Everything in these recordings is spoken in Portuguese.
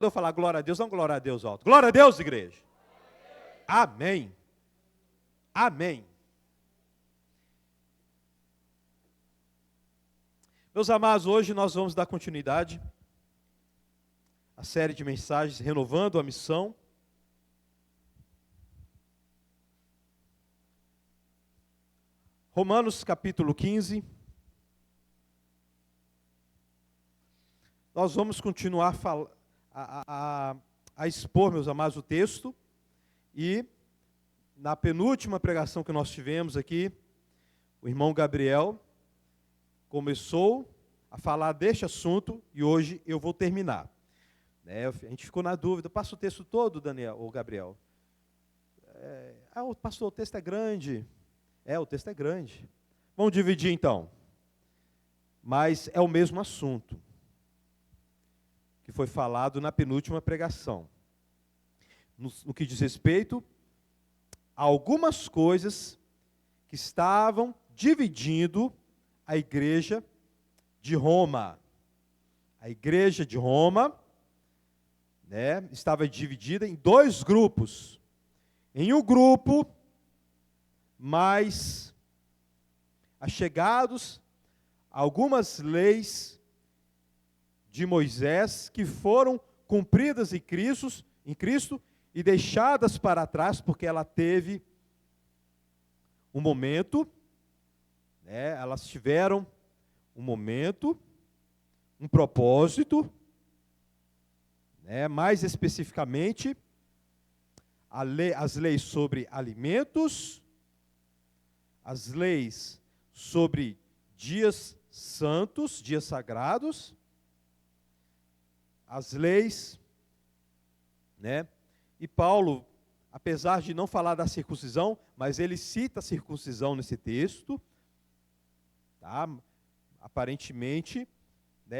Eu falar glória a Deus, não glória a Deus alto. Glória a Deus, igreja. Amém. Amém. Meus amados, hoje nós vamos dar continuidade à série de mensagens Renovando a Missão. Romanos capítulo 15. Nós vamos continuar a expor, meus amados, o texto. E na penúltima pregação que nós tivemos aqui, o irmão Gabriel começou a falar deste assunto e hoje eu vou terminar. A gente ficou na dúvida, passa o texto todo, Daniel ou Gabriel. Pastor, o texto é grande. O texto é grande. Vamos dividir então. Mas é o mesmo assunto que foi falado na penúltima pregação. No que diz respeito a algumas coisas que estavam dividindo a igreja de Roma. A igreja de Roma, estava dividida em dois grupos. Em um grupo mais achegados a algumas leis de Moisés que foram cumpridas em Cristo e deixadas para trás, porque ela teve um momento, elas tiveram um momento, um propósito, mais especificamente, as leis sobre alimentos, as leis sobre dias santos, dias sagrados, as leis, E Paulo, apesar de não falar da circuncisão, mas ele cita a circuncisão nesse texto, tá? Aparentemente,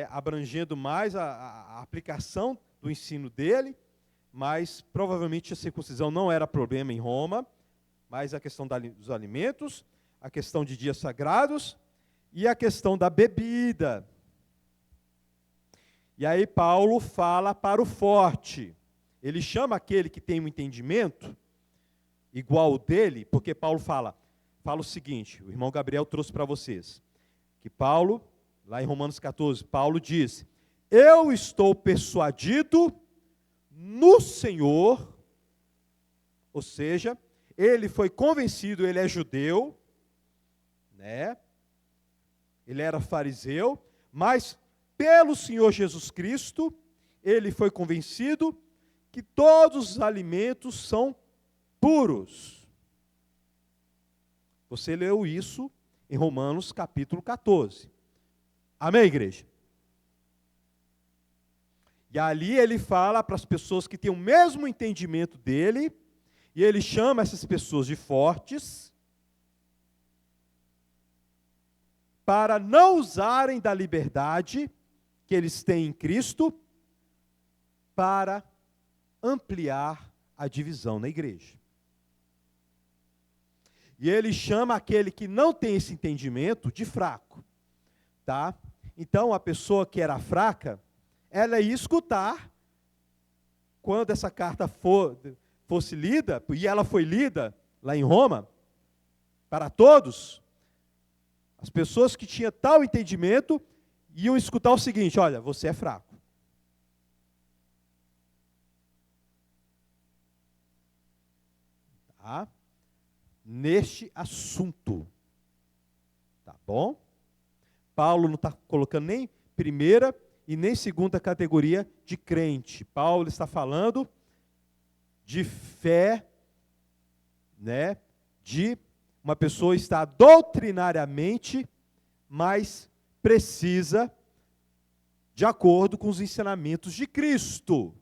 abrangendo mais a aplicação do ensino dele, mas provavelmente a circuncisão não era problema em Roma, mas a questão dos alimentos, a questão de dias sagrados e a questão da bebida. E aí Paulo fala para o forte. Ele chama aquele que tem um entendimento igual ao dele, porque Paulo fala o seguinte, o irmão Gabriel trouxe para vocês, que Paulo, lá em Romanos 14, Paulo diz: eu estou persuadido no Senhor, ou seja, ele foi convencido, ele é judeu, ele era fariseu, mas pelo Senhor Jesus Cristo, ele foi convencido que todos os alimentos são puros. Você leu isso em Romanos capítulo 14. Amém, igreja? E ali ele fala para as pessoas que têm o mesmo entendimento dele, e ele chama essas pessoas de fortes, para não usarem da liberdade que eles têm em Cristo, para ampliar a divisão na igreja. E ele chama aquele que não tem esse entendimento de fraco, tá? Então, a pessoa que era fraca, ela ia escutar, quando essa carta fosse lida, e ela foi lida lá em Roma, para todos, as pessoas que tinham tal entendimento, iam escutar o seguinte: olha, você é fraco. Tá? Neste assunto. Tá bom? Paulo não está colocando nem primeira e nem segunda categoria de crente. Paulo está falando de fé, de uma pessoa estar doutrinariamente mais precisa de acordo com os ensinamentos de Cristo.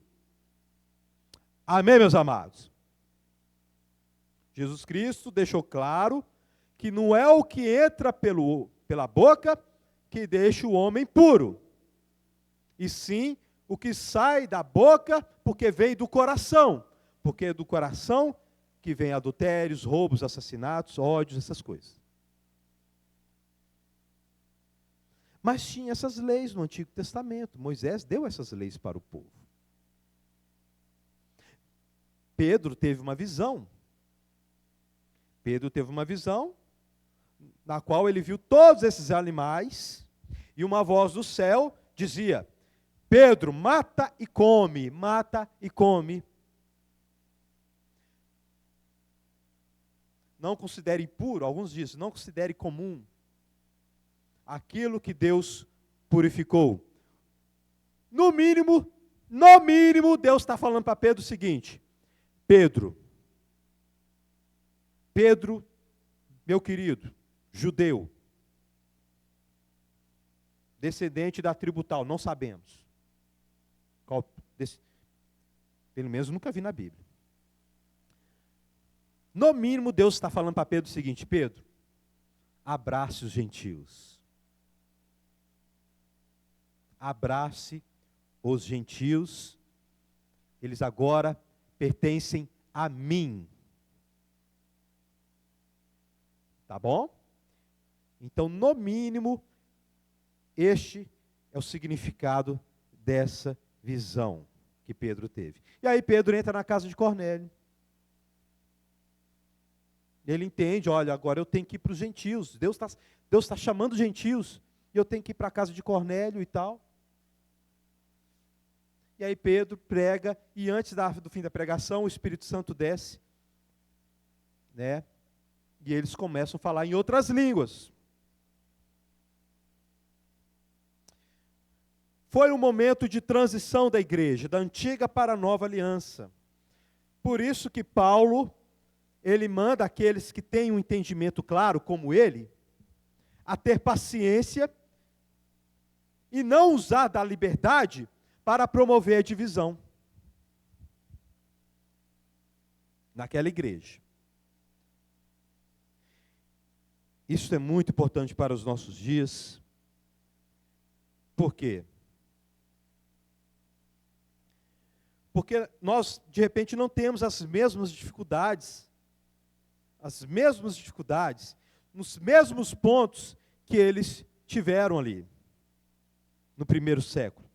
Amém, meus amados? Jesus Cristo deixou claro que não é o que entra pela boca que deixa o homem puro, e sim o que sai da boca, porque vem do coração, porque é do coração que vem adultérios, roubos, assassinatos, ódios, essas coisas. Mas tinha essas leis no Antigo Testamento. Moisés deu essas leis para o povo. Pedro teve uma visão. Pedro teve uma visão na qual ele viu todos esses animais e uma voz do céu dizia: Pedro, mata e come, mata e come. Não considere impuro, alguns dizem, não considere comum aquilo que Deus purificou. No mínimo, Deus está falando para Pedro o seguinte: Pedro, meu querido, judeu, descendente da tribo tal, não sabemos. Pelo menos nunca vi na Bíblia. No mínimo, Deus está falando para Pedro o seguinte: Pedro, abrace os gentios. Abrace os gentios, eles agora pertencem a mim. Tá bom? Então, no mínimo, este é o significado dessa visão que Pedro teve. E aí Pedro entra na casa de Cornélio. Ele entende, olha, agora eu tenho que ir para os gentios. Deus tá chamando os gentios. E eu tenho que ir para a casa de Cornélio e tal. E aí Pedro prega, e antes do fim da pregação, o Espírito Santo desce, né? E eles começam a falar em outras línguas. Foi um momento de transição da igreja, da antiga para a nova aliança. Por isso que Paulo, ele manda aqueles que têm um entendimento claro, como ele, a ter paciência e não usar da liberdade para promover a divisão naquela igreja. Isso é muito importante para os nossos dias. Por quê? Porque nós, de repente, não temos as mesmas dificuldades, nos mesmos pontos que eles tiveram ali, no primeiro século.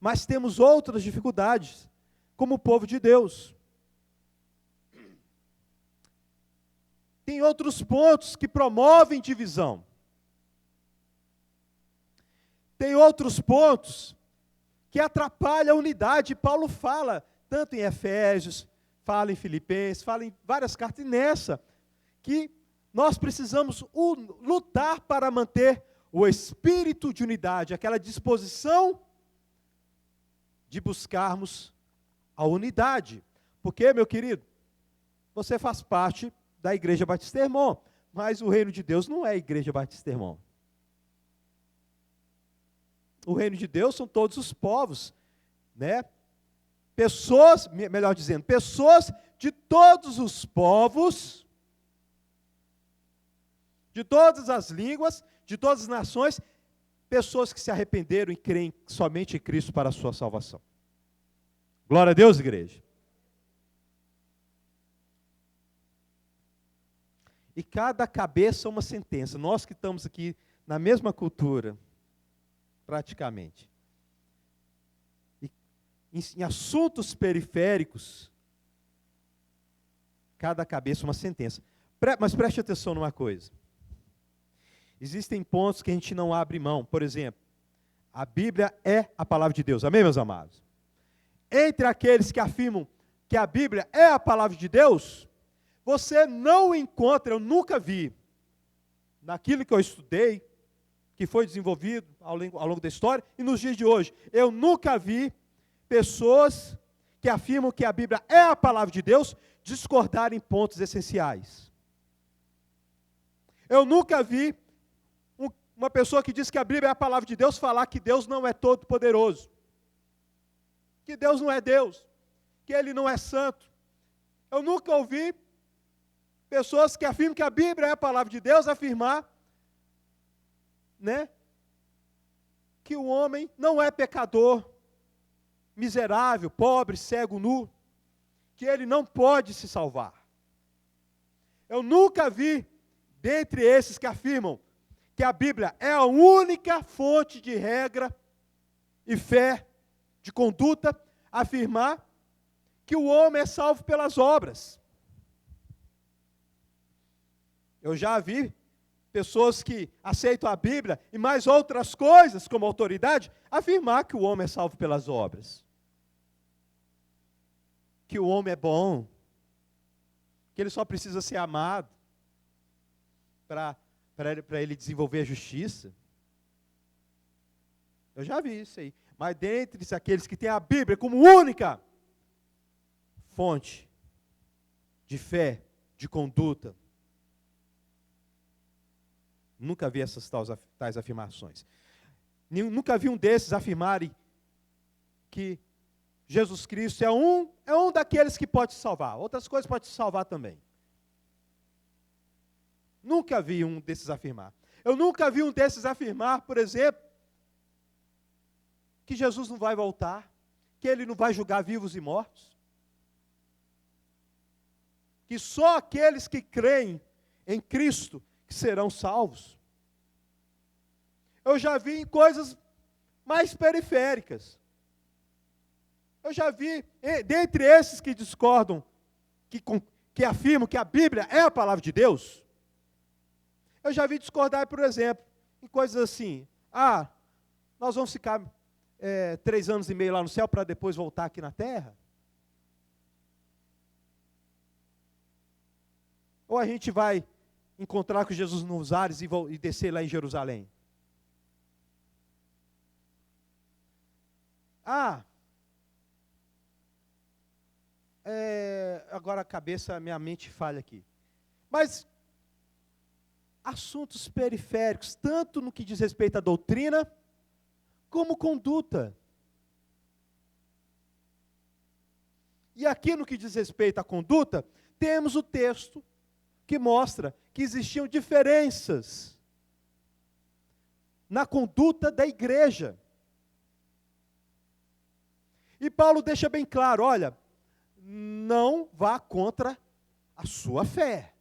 Mas temos outras dificuldades, como o povo de Deus. Tem outros pontos que promovem divisão. Tem outros pontos que atrapalham a unidade. Paulo fala, tanto em Efésios, fala em Filipenses, fala em várias cartas, e nessa, que nós precisamos lutar para manter o espírito de unidade, aquela disposição de buscarmos a unidade. Porque, meu querido, você faz parte da Igreja Batista Irmão, mas o reino de Deus não é a Igreja Batista Irmão. O reino de Deus são todos os povos, né? Pessoas, melhor dizendo, pessoas de todos os povos, de todas as línguas, de todas as nações, pessoas que se arrependeram e creem somente em Cristo para a sua salvação. Glória a Deus, igreja. E cada cabeça uma sentença. Nós que estamos aqui na mesma cultura, praticamente. E em assuntos periféricos, cada cabeça uma sentença. Mas preste atenção numa coisa. Existem pontos que a gente não abre mão. Por exemplo, a Bíblia é a palavra de Deus. Amém, meus amados? Entre aqueles que afirmam que a Bíblia é a palavra de Deus, você não encontra, eu nunca vi, naquilo que eu estudei, que foi desenvolvido ao longo da história, e nos dias de hoje, eu nunca vi pessoas que afirmam que a Bíblia é a palavra de Deus, discordarem em pontos essenciais. Eu nunca vi uma pessoa que diz que a Bíblia é a palavra de Deus falar que Deus não é todo poderoso, que Deus não é Deus, que Ele não é santo. Eu nunca ouvi pessoas que afirmam que a Bíblia é a palavra de Deus afirmar, né, que o homem não é pecador, miserável, pobre, cego, nu, que ele não pode se salvar. Eu nunca vi, dentre esses que afirmam que a Bíblia é a única fonte de regra e fé, de conduta, afirmar que o homem é salvo pelas obras. Eu já vi pessoas que aceitam a Bíblia e mais outras coisas como autoridade, afirmar que o homem é salvo pelas obras. Que o homem é bom, que ele só precisa ser amado para ele desenvolver a justiça. Eu já vi isso aí. Mas dentre aqueles que têm a Bíblia como única fonte de fé, de conduta, nunca vi essas tais afirmações. Nunca vi um desses afirmarem que Jesus Cristo é um daqueles que pode salvar. Outras coisas podem te salvar também. Nunca vi um desses afirmar. Eu nunca vi um desses afirmar, por exemplo, que Jesus não vai voltar, que ele não vai julgar vivos e mortos, que só aqueles que creem em Cristo que serão salvos. Eu já vi em coisas mais periféricas. Eu já vi, dentre esses que discordam, que afirmam que a Bíblia é a palavra de Deus, eu já vi discordar, por exemplo, em coisas assim, nós vamos ficar 3 anos e meio lá no céu para depois voltar aqui na terra? Ou a gente vai encontrar com Jesus nos ares e descer lá em Jerusalém? Agora a cabeça, minha mente falha aqui. Mas assuntos periféricos, tanto no que diz respeito à doutrina, como conduta. E aqui no que diz respeito à conduta, temos o texto que mostra que existiam diferenças na conduta da igreja. E Paulo deixa bem claro, olha, não vá contra a sua fé.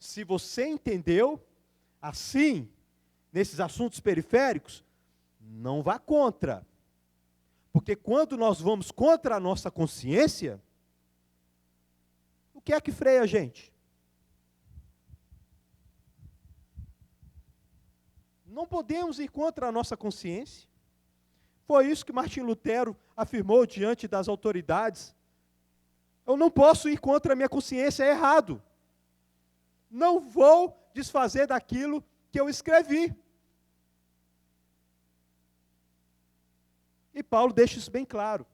Se você entendeu assim, nesses assuntos periféricos, não vá contra. Porque quando nós vamos contra a nossa consciência, o que é que freia a gente? Não podemos ir contra a nossa consciência. Foi isso que Martim Lutero afirmou diante das autoridades. Eu não posso ir contra a minha consciência, é errado. Não vou desfazer daquilo que eu escrevi. E Paulo deixa isso bem claro.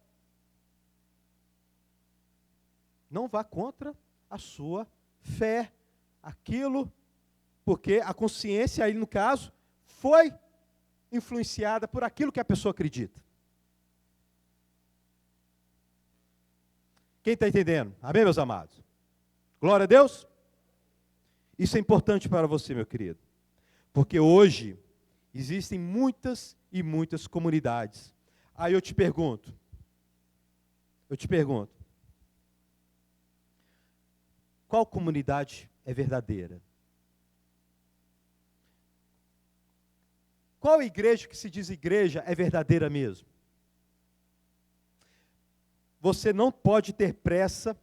Não vá contra a sua fé. Aquilo, porque a consciência aí no caso, foi influenciada por aquilo que a pessoa acredita. Quem está entendendo? Amém, meus amados? Glória a Deus? Isso é importante para você, meu querido. Porque hoje existem muitas e muitas comunidades. Aí eu te pergunto, qual comunidade é verdadeira? Qual igreja que se diz igreja é verdadeira mesmo? Você não pode ter pressa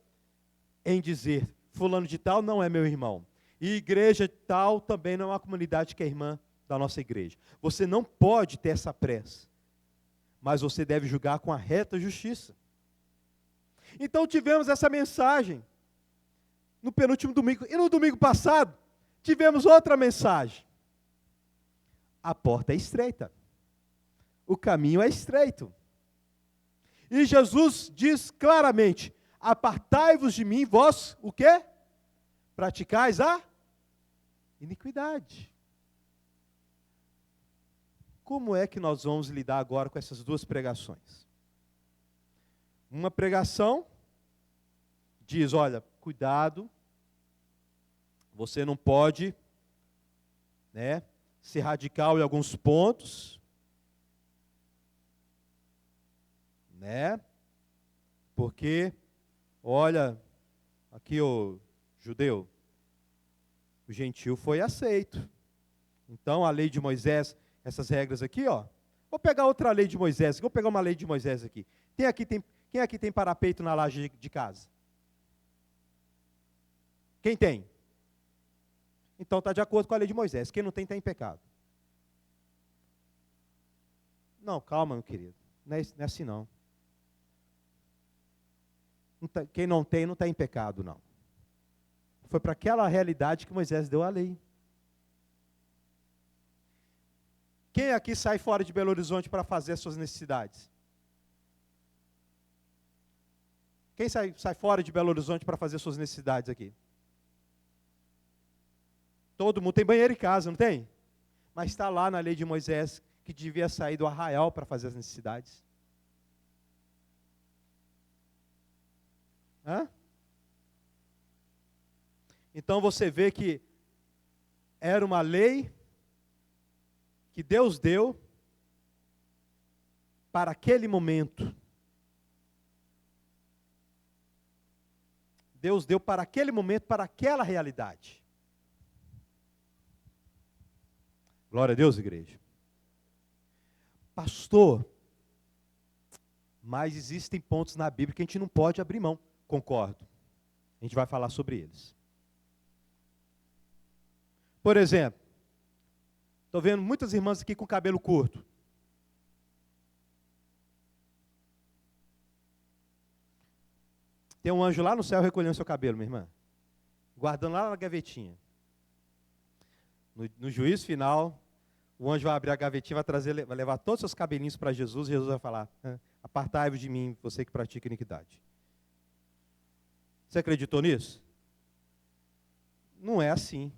em dizer, fulano de tal não é meu irmão. E igreja tal também não é uma comunidade que é irmã da nossa igreja. Você não pode ter essa pressa. Mas você deve julgar com a reta justiça. Então tivemos essa mensagem no penúltimo domingo. E no domingo passado, tivemos outra mensagem. A porta é estreita. O caminho é estreito. E Jesus diz claramente, apartai-vos de mim, vós, o quê? Praticais a iniquidade. Como é que nós vamos lidar agora com essas duas pregações? Uma pregação diz, olha, cuidado, você não pode, ser radical em alguns pontos, porque, olha, aqui o judeu, o gentil foi aceito. Então a lei de Moisés, essas regras aqui, vou pegar outra lei de Moisés, vou pegar uma lei de Moisés aqui. Tem Quem aqui tem parapeito na laje de casa? Quem tem? Então está de acordo com a lei de Moisés. Quem não tem, está em pecado. Não, calma, meu querido. Não é assim, não. Quem não tem, não está em pecado, não. Foi para aquela realidade que Moisés deu a lei. Quem aqui sai fora de Belo Horizonte para fazer as suas necessidades? Quem sai fora de Belo Horizonte para fazer as suas necessidades aqui? Todo mundo tem banheiro em casa, não tem? Mas está lá na lei de Moisés que devia sair do arraial para fazer as necessidades. Hã? Então você vê que era uma lei que Deus deu para aquele momento. Deus deu para aquele momento, para aquela realidade. Glória a Deus, igreja. Pastor, mas existem pontos na Bíblia que a gente não pode abrir mão. Concordo. A gente vai falar sobre eles. Por exemplo, estou vendo muitas irmãs aqui com cabelo curto. Tem um anjo lá no céu recolhendo seu cabelo, minha irmã. Guardando lá na gavetinha. No juízo final, o anjo vai abrir a gavetinha, vai levar todos os seus cabelinhos para Jesus, e Jesus vai falar: apartai-vos de mim, você que pratica iniquidade. Você acreditou nisso? Não é assim.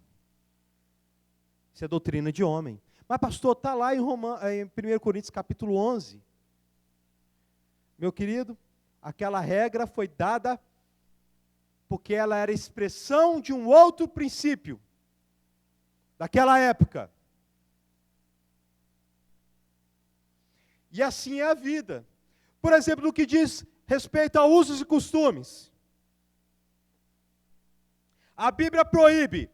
Isso é doutrina de homem. Mas pastor, está lá em 1 Coríntios capítulo 11. Meu querido, aquela regra foi dada porque ela era expressão de um outro princípio daquela época. E assim é a vida. Por exemplo, no que diz respeito a usos e costumes. A Bíblia proíbe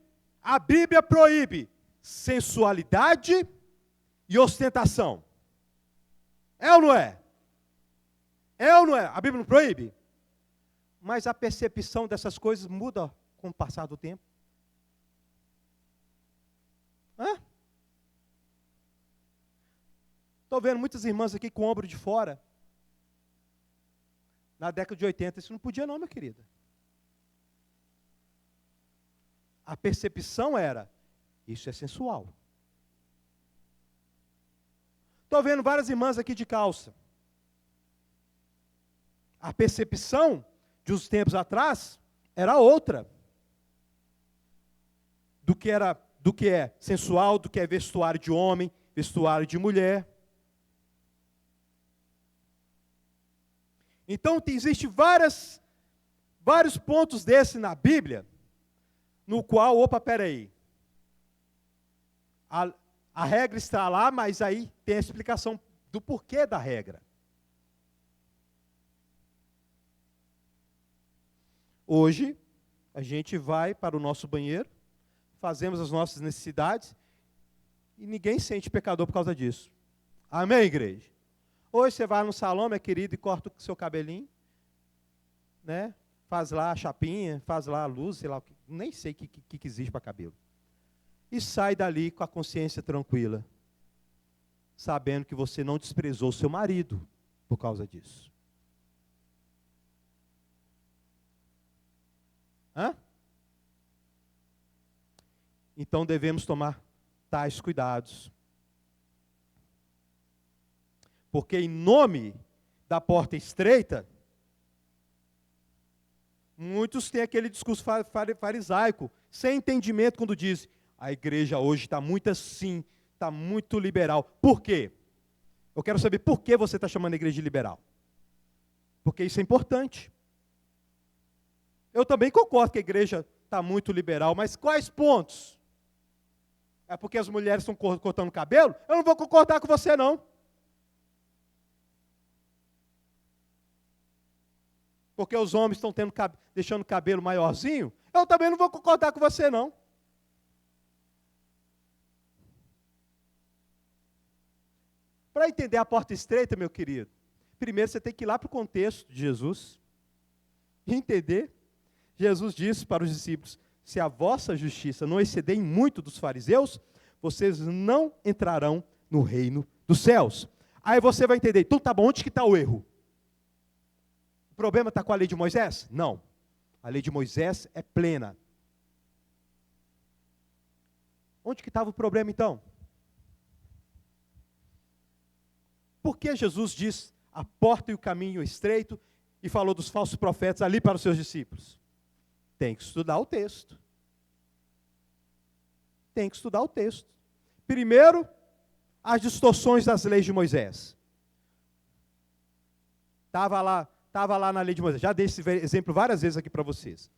sensualidade e ostentação. É ou não é? É ou não é? A Bíblia não proíbe? Mas a percepção dessas coisas muda com o passar do tempo. Estou vendo muitas irmãs aqui com o ombro de fora. Na década de 80, isso não podia não, minha querida. A percepção era: isso é sensual. Estou vendo várias irmãs aqui de calça. A percepção de uns tempos atrás era outra. Do que é sensual, do que é vestuário de homem, vestuário de mulher. Então, existem vários pontos desses na Bíblia, no qual, peraí. A regra está lá, mas aí tem a explicação do porquê da regra. Hoje, a gente vai para o nosso banheiro, fazemos as nossas necessidades, e ninguém sente pecador por causa disso. Amém, igreja? Hoje você vai no salão, minha querida, e corta o seu cabelinho, né? Faz lá a chapinha, faz lá a luz, sei lá, nem sei o que existe para cabelo. E sai dali com a consciência tranquila, sabendo que você não desprezou seu marido por causa disso. Então devemos tomar tais cuidados. Porque em nome da porta estreita, muitos têm aquele discurso farisaico, sem entendimento, quando diz: a igreja hoje está muito assim, está muito liberal. Por quê? Eu quero saber por que você está chamando a igreja de liberal. Porque isso é importante. Eu também concordo que a igreja está muito liberal, mas quais pontos? É porque as mulheres estão cortando cabelo? Eu não vou concordar com você, não. Porque os homens estão deixando o cabelo maiorzinho? Eu também não vou concordar com você, não. Para entender a porta estreita, meu querido, primeiro você tem que ir lá para o contexto de Jesus e entender. Jesus disse para os discípulos: se a vossa justiça não exceder em muito dos fariseus, vocês não entrarão no reino dos céus. Aí você vai entender, então tá bom, onde que está o erro? O problema está com a lei de Moisés? Não. A lei de Moisés é plena. Onde que estava o problema então? Por que Jesus diz a porta e o caminho estreito e falou dos falsos profetas ali para os seus discípulos? Tem que estudar o texto. Tem que estudar o texto. Primeiro, as distorções das leis de Moisés. Estava lá na lei de Moisés. Já dei esse exemplo várias vezes aqui para vocês.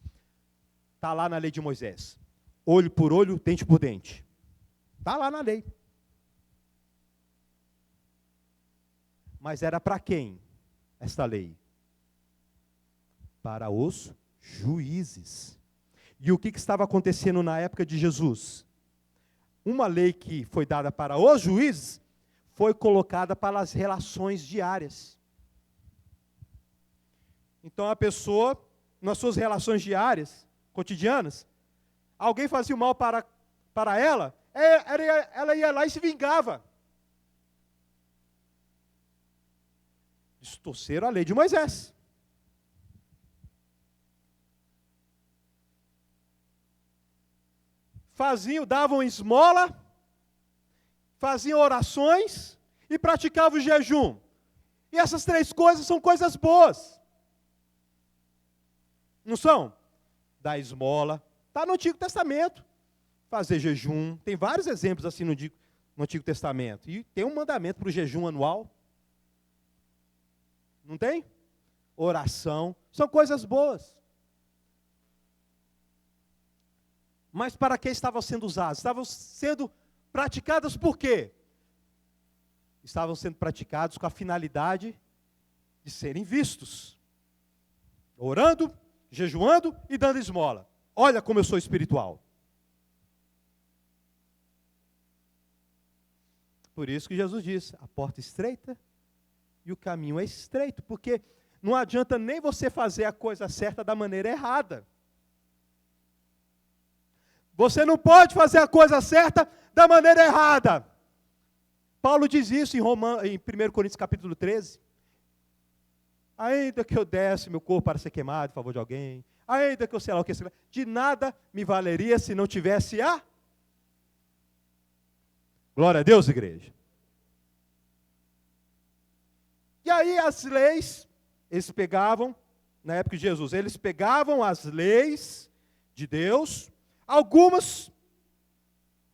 Está lá na lei de Moisés. Olho por olho, dente por dente. Está lá na lei. Mas era para quem esta lei? Para os juízes. E o que estava acontecendo na época de Jesus? Uma lei que foi dada para os juízes foi colocada para as relações diárias. Então a pessoa, nas suas relações diárias, cotidianas, alguém fazia o mal para ela, ela ia lá e se vingava. Distorceram a lei de Moisés. Davam esmola, faziam orações e praticavam o jejum. E essas três coisas são coisas boas. Não são? Dar esmola, está no Antigo Testamento. Fazer jejum, tem vários exemplos assim no Antigo Testamento. E tem um mandamento para o jejum anual. Não tem? Oração, são coisas boas. Mas para que estavam sendo usadas? Estavam sendo praticadas por quê? Estavam sendo praticados com a finalidade de serem vistos. Orando, jejuando e dando esmola. Olha como eu sou espiritual. Por isso que Jesus disse, a porta é estreita e o caminho é estreito, porque não adianta nem você fazer a coisa certa da maneira errada. Você não pode fazer a coisa certa da maneira errada. Paulo diz isso em 1 Coríntios capítulo 13. Ainda que eu desse meu corpo para ser queimado em favor de alguém, ainda que eu sei lá o que, de nada me valeria se não tivesse a... Glória a Deus, igreja. E aí as leis, eles pegavam, na época de Jesus, eles pegavam as leis de Deus, algumas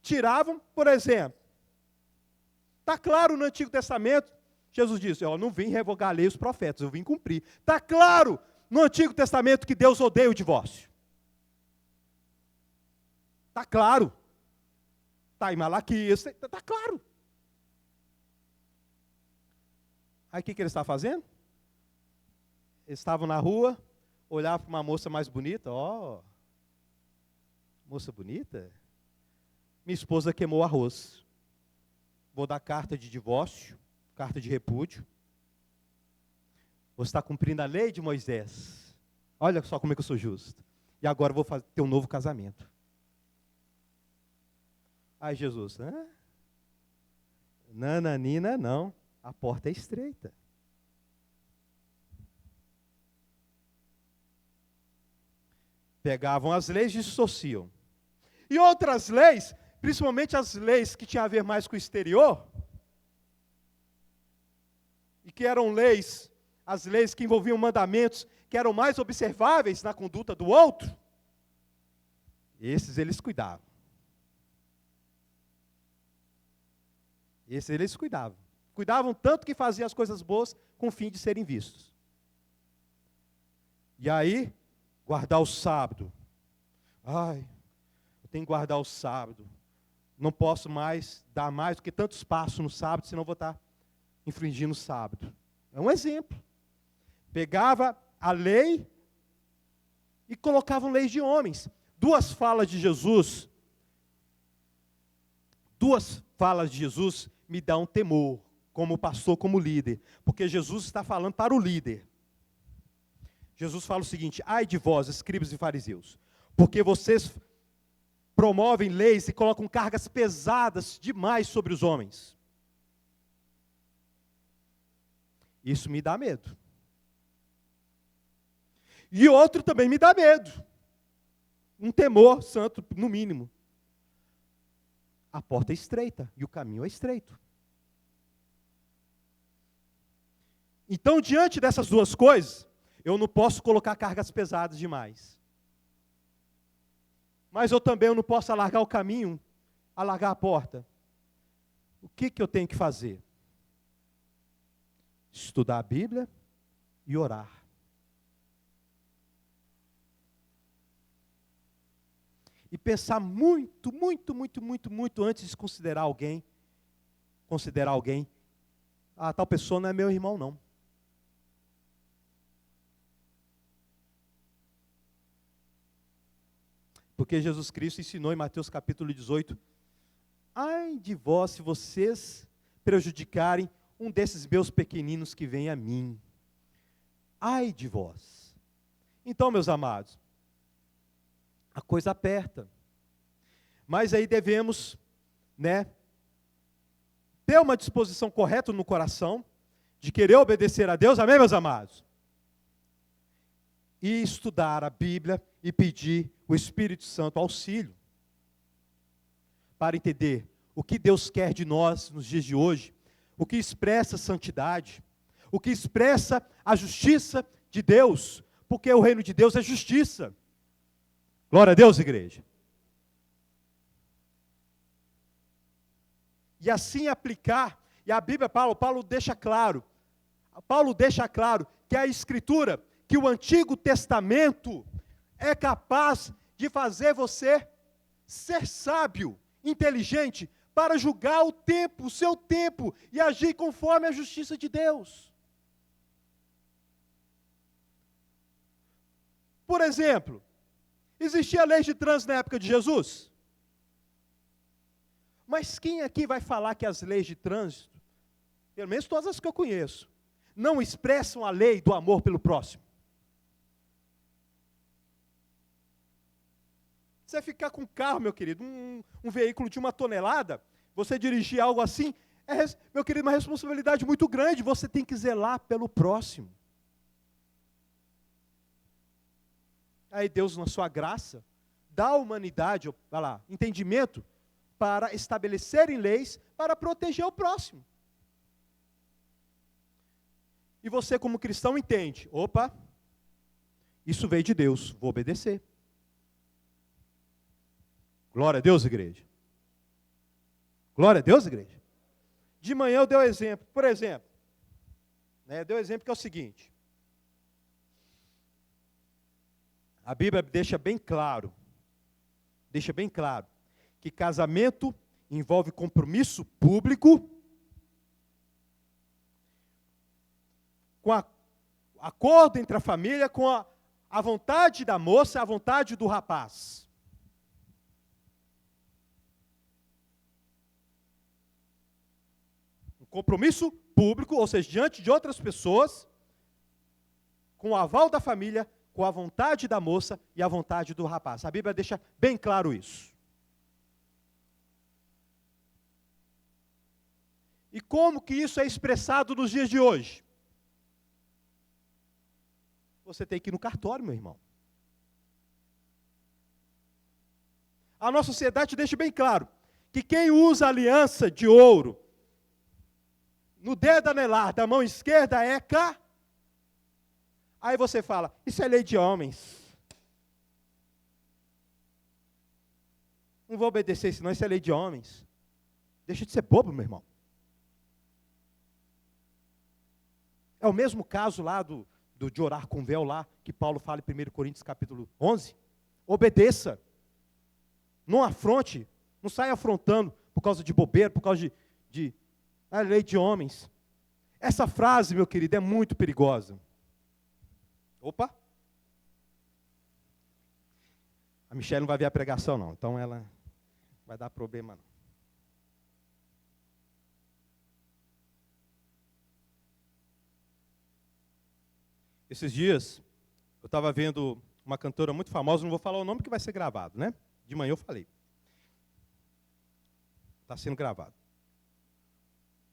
tiravam, por exemplo. Está claro no Antigo Testamento, Jesus disse, eu não vim revogar a lei e os profetas, eu vim cumprir. Está claro no Antigo Testamento que Deus odeia o divórcio. Está claro. Está em Malaquias, está claro. Aí o que eles estavam fazendo? Eles estavam na rua, olhavam para uma moça mais bonita, moça bonita? Minha esposa queimou arroz. Vou dar carta de divórcio, carta de repúdio. Você está cumprindo a lei de Moisés. Olha só como é que eu sou justo. E agora eu vou ter um novo casamento. Aí Jesus, nananina, não. A porta é estreita. Pegavam as leis e dissociam. E outras leis, principalmente as leis que tinham a ver mais com o exterior, e que eram leis, as leis que envolviam mandamentos, que eram mais observáveis na conduta do outro, esses eles cuidavam. Esses eles cuidavam. Cuidavam tanto que faziam as coisas boas com o fim de serem vistos. E aí, guardar o sábado. Eu tenho que guardar o sábado. Não posso mais dar mais do que tantos passos no sábado, senão vou estar infringindo o sábado. É um exemplo. Pegava a lei e colocavam leis de homens. Duas falas de Jesus me dão temor. como pastor, como líder, porque Jesus está falando para o líder. Jesus fala o seguinte: ai de vós, escribas e fariseus, porque vocês promovem leis e colocam cargas pesadas demais sobre os homens. Isso me dá medo. E outro também me dá medo. Um temor santo, no mínimo. A porta é estreita e o caminho é estreito. Então, diante dessas duas coisas, eu não posso colocar cargas pesadas demais. Mas eu também não posso alargar o caminho, alargar a porta. O que eu tenho que fazer? Estudar a Bíblia e orar. E pensar muito, muito, muito, muito, muito antes de considerar alguém. Ah, tal pessoa não é meu irmão, não. Porque Jesus Cristo ensinou em Mateus capítulo 18, ai de vós se vocês prejudicarem um desses meus pequeninos que vem a mim. Ai de vós. Então, meus amados, a coisa aperta. Mas aí devemos, ter uma disposição correta no coração, de querer obedecer a Deus, amém, meus amados? E estudar a Bíblia e pedir o Espírito Santo auxílio, para entender o que Deus quer de nós nos dias de hoje, o que expressa santidade, o que expressa a justiça de Deus, porque o reino de Deus é justiça. Glória a Deus, igreja. E assim aplicar, e a Bíblia, Paulo deixa claro que a Escritura, que o Antigo Testamento é capaz de fazer você ser sábio, inteligente, para julgar o seu tempo, e agir conforme a justiça de Deus. Por exemplo, existia lei de trânsito na época de Jesus? Mas quem aqui vai falar que as leis de trânsito, pelo menos todas as que eu conheço, não expressam a lei do amor pelo próximo? Você ficar com um carro, meu querido, um veículo de 1 tonelada, você dirigir algo assim, meu querido, uma responsabilidade muito grande, você tem que zelar pelo próximo. Aí Deus, na sua graça, dá à humanidade, entendimento, para estabelecerem leis para proteger o próximo. E você, como cristão, entende: opa, isso veio de Deus, vou obedecer. Glória a Deus, igreja. Glória a Deus, igreja. De manhã eu dei um exemplo, por exemplo, deu um exemplo que é o seguinte: a Bíblia deixa bem claro que casamento envolve compromisso público, com acordo entre a família, com a vontade da moça, a vontade do rapaz. Um compromisso público, ou seja, diante de outras pessoas, com o aval da família, com a vontade da moça e a vontade do rapaz. A Bíblia deixa bem claro isso. E como que isso é expressado nos dias de hoje? Você tem que ir no cartório, meu irmão. A nossa sociedade deixa bem claro que quem usa aliança de ouro no dedo anelar da mão esquerda é cá. Aí você fala: isso é lei de homens. Não vou obedecer, senão isso é lei de homens. Deixa de ser bobo, meu irmão. É o mesmo caso lá de orar com véu lá, que Paulo fala em 1 Coríntios capítulo 11. Obedeça. Não afronte. Não saia afrontando por causa de bobeira, por causa de lei de homens. Essa frase, meu querido, é muito perigosa. Opa! A Michelle não vai ver a pregação, não. Então ela vai dar problema, não. Esses dias, eu estava vendo uma cantora muito famosa, não vou falar o nome que vai ser gravado, né? De manhã eu falei. Está sendo gravado.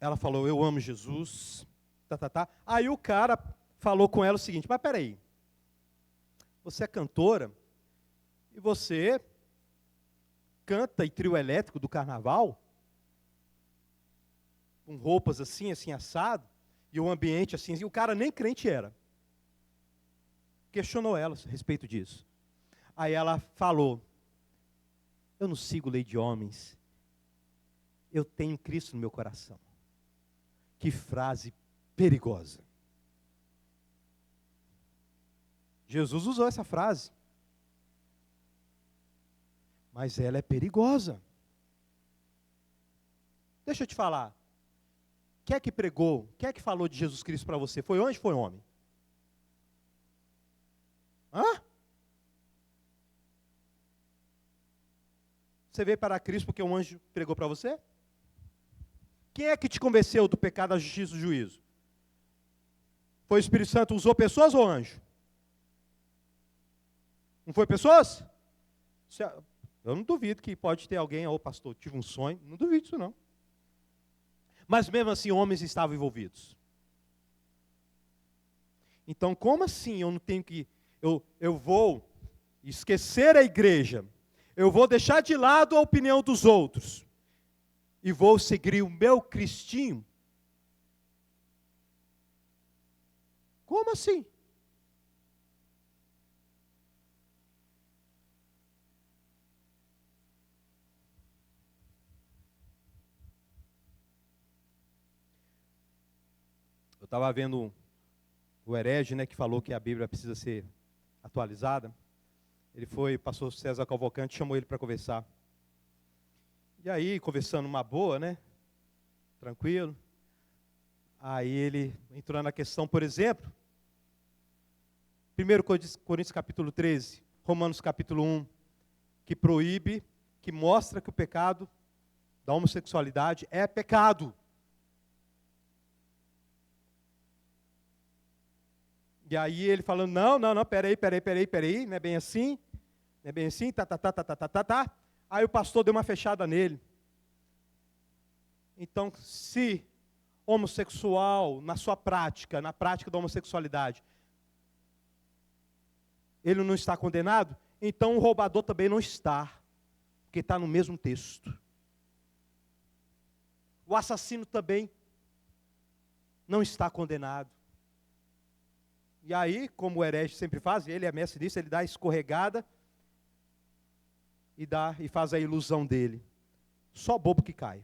Ela falou, eu amo Jesus, tá. Aí o cara falou com ela o seguinte, mas peraí, você é cantora e você canta em trio elétrico do carnaval, com roupas assim, assim assado, e o ambiente assim, e o cara nem crente era. Questionou ela a respeito disso. Aí ela falou, eu não sigo lei de homens, eu tenho Cristo no meu coração. Que frase perigosa. Jesus usou essa frase. Mas ela é perigosa. Deixa eu te falar. Quem é que pregou? Quem é que falou de Jesus Cristo para você? Foi anjo ou foi homem? Hã? Você veio para Cristo porque um anjo pregou para você? Quem é que te convenceu do pecado, da justiça e do juízo? Foi o Espírito Santo, usou pessoas ou anjo? Não foi pessoas? Eu não duvido que pode ter alguém, pastor, tive um sonho, não duvido disso não. Mas mesmo assim, homens estavam envolvidos. Então, como assim eu não tenho que, eu vou esquecer a igreja, eu vou deixar de lado a opinião dos outros, e vou seguir o meu cristinho? Como assim? Eu estava vendo o herege, né, que falou que a Bíblia precisa ser atualizada. Ele foi, pastor César Cavalcante, chamou ele para conversar. E aí, conversando uma boa, né, tranquilo. Aí ele entrou na questão, por exemplo, 1 Coríntios capítulo 13, Romanos capítulo 1, que proíbe, que mostra que o pecado da homossexualidade é pecado. E aí ele falando, não, peraí, não é bem assim, tá. Aí o pastor deu uma fechada nele. Então, se homossexual, na sua prática, na prática da homossexualidade, ele não está condenado, então o roubador também não está, porque está no mesmo texto. O assassino também não está condenado. E aí, como o herege sempre faz, ele é mestre nisso, ele dá a escorregada e faz a ilusão dele. Só bobo que cai.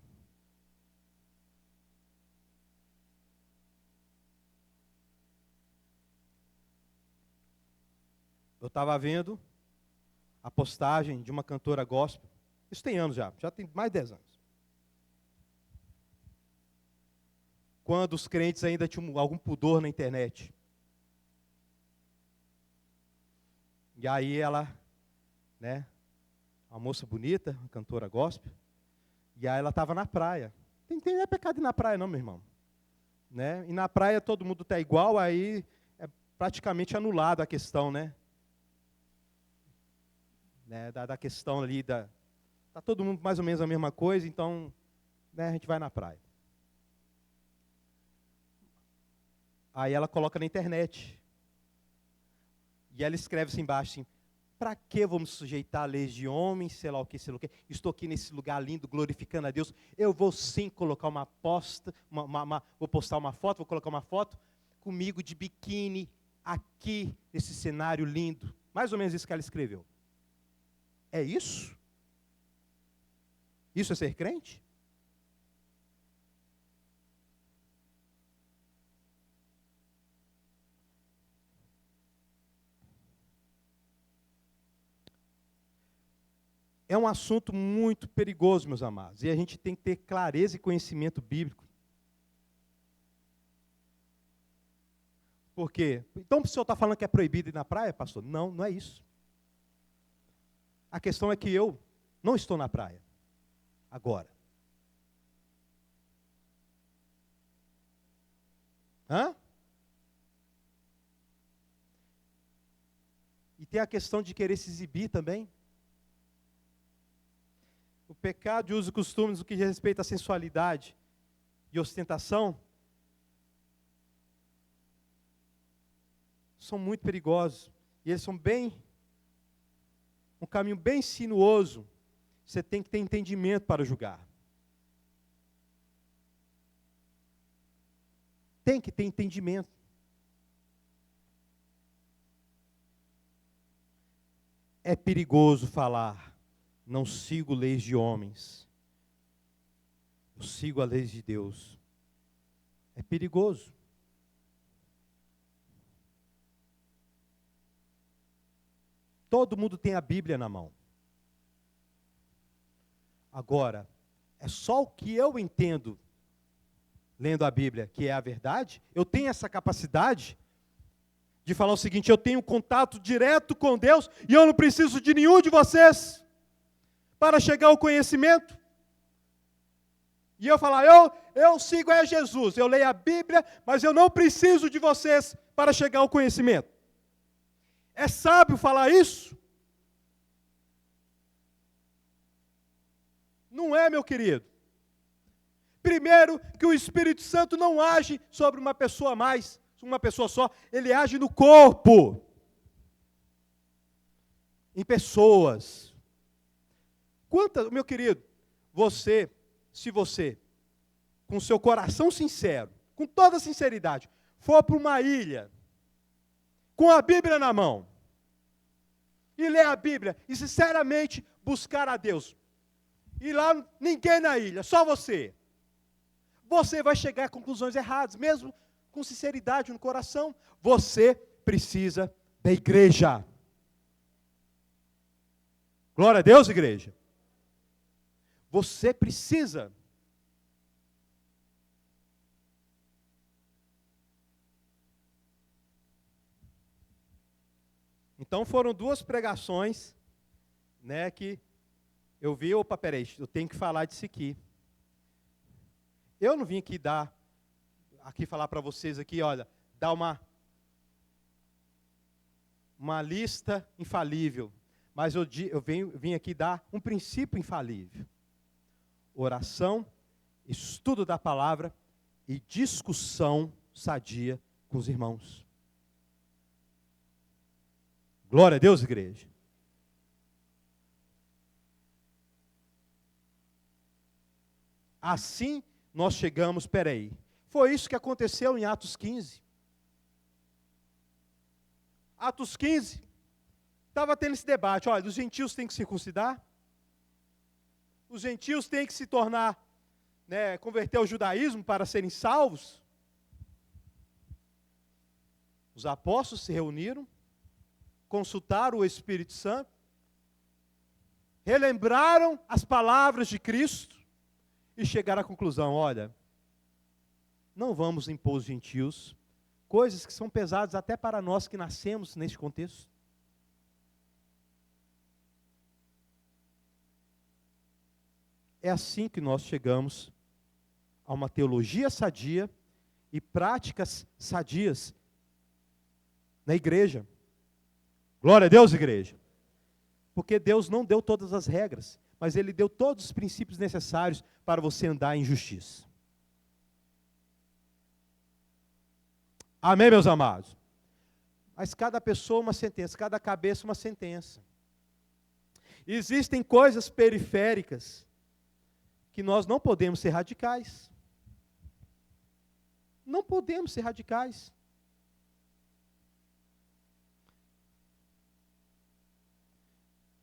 Eu estava vendo a postagem de uma cantora gospel. Isso tem anos já tem mais de 10 anos. Quando os crentes ainda tinham algum pudor na internet. E aí ela, né, uma moça bonita, uma cantora gospel, e aí ela estava na praia. Não é pecado ir na praia não, meu irmão. Né? E na praia todo mundo está igual, aí é praticamente anulado a questão, né? Da questão ali, está todo mundo mais ou menos a mesma coisa, então, né, a gente vai na praia. Aí ela coloca na internet. E ela escreve assim embaixo, assim, para que vamos sujeitar a leis de homens, sei lá o que. Estou aqui nesse lugar lindo, glorificando a Deus. Eu vou sim colocar vou postar uma foto, vou colocar uma foto comigo de biquíni, aqui, nesse cenário lindo. Mais ou menos isso que ela escreveu. É isso? Isso é ser crente? É um assunto muito perigoso, meus amados, e a gente tem que ter clareza e conhecimento bíblico. Por quê? Então o senhor está falando que é proibido ir na praia, pastor? Não, não é isso. A questão é que eu não estou na praia, agora. Hã? tem a questão de querer se exibir também. O pecado de uso e costumes, no que diz respeito à sensualidade e ostentação, são muito perigosos. E eles são um caminho bem sinuoso. Você tem que ter entendimento para julgar. Tem que ter entendimento. É perigoso falar, não sigo leis de homens, eu sigo a lei de Deus. É perigoso. Todo mundo tem a Bíblia na mão. Agora, é só o que eu entendo, lendo a Bíblia, que é a verdade? Eu tenho essa capacidade de falar o seguinte: eu tenho contato direto com Deus e eu não preciso de nenhum de vocês para chegar ao conhecimento? E eu falar, eu sigo a Jesus, eu leio a Bíblia, mas eu não preciso de vocês para chegar ao conhecimento. É sábio falar isso? Não é, meu querido. Primeiro, que o Espírito Santo não age sobre uma pessoa só, ele age no corpo, em pessoas. Meu querido, se você, com seu coração sincero, com toda sinceridade, for para uma ilha, com a Bíblia na mão, e ler a Bíblia, e sinceramente buscar a Deus, e lá ninguém na ilha, só você vai chegar a conclusões erradas, mesmo com sinceridade no coração. Você precisa da igreja. Glória a Deus, igreja. Você precisa. Então foram 2 pregações, né, que eu vi, peraí, eu tenho que falar disso aqui. Eu não vim aqui falar para vocês aqui, olha, dar uma lista infalível, mas eu vim aqui dar um princípio infalível. Oração, estudo da palavra e discussão sadia com os irmãos. Glória a Deus, igreja. Assim nós chegamos, foi isso que aconteceu em Atos 15. Atos 15, estava tendo esse debate, olha, os gentios têm que circuncidar, os gentios têm que se tornar, converter ao judaísmo para serem salvos. Os apóstolos se reuniram, consultaram o Espírito Santo, relembraram as palavras de Cristo e chegaram à conclusão, olha, não vamos impor aos gentios coisas que são pesadas até para nós que nascemos neste contexto. É assim que nós chegamos a uma teologia sadia e práticas sadias na igreja. Glória a Deus, igreja. Porque Deus não deu todas as regras, mas Ele deu todos os princípios necessários para você andar em justiça. Amém, meus amados? Mas cada pessoa uma sentença, cada cabeça uma sentença. Existem coisas periféricas que nós não podemos ser radicais. Não podemos ser radicais.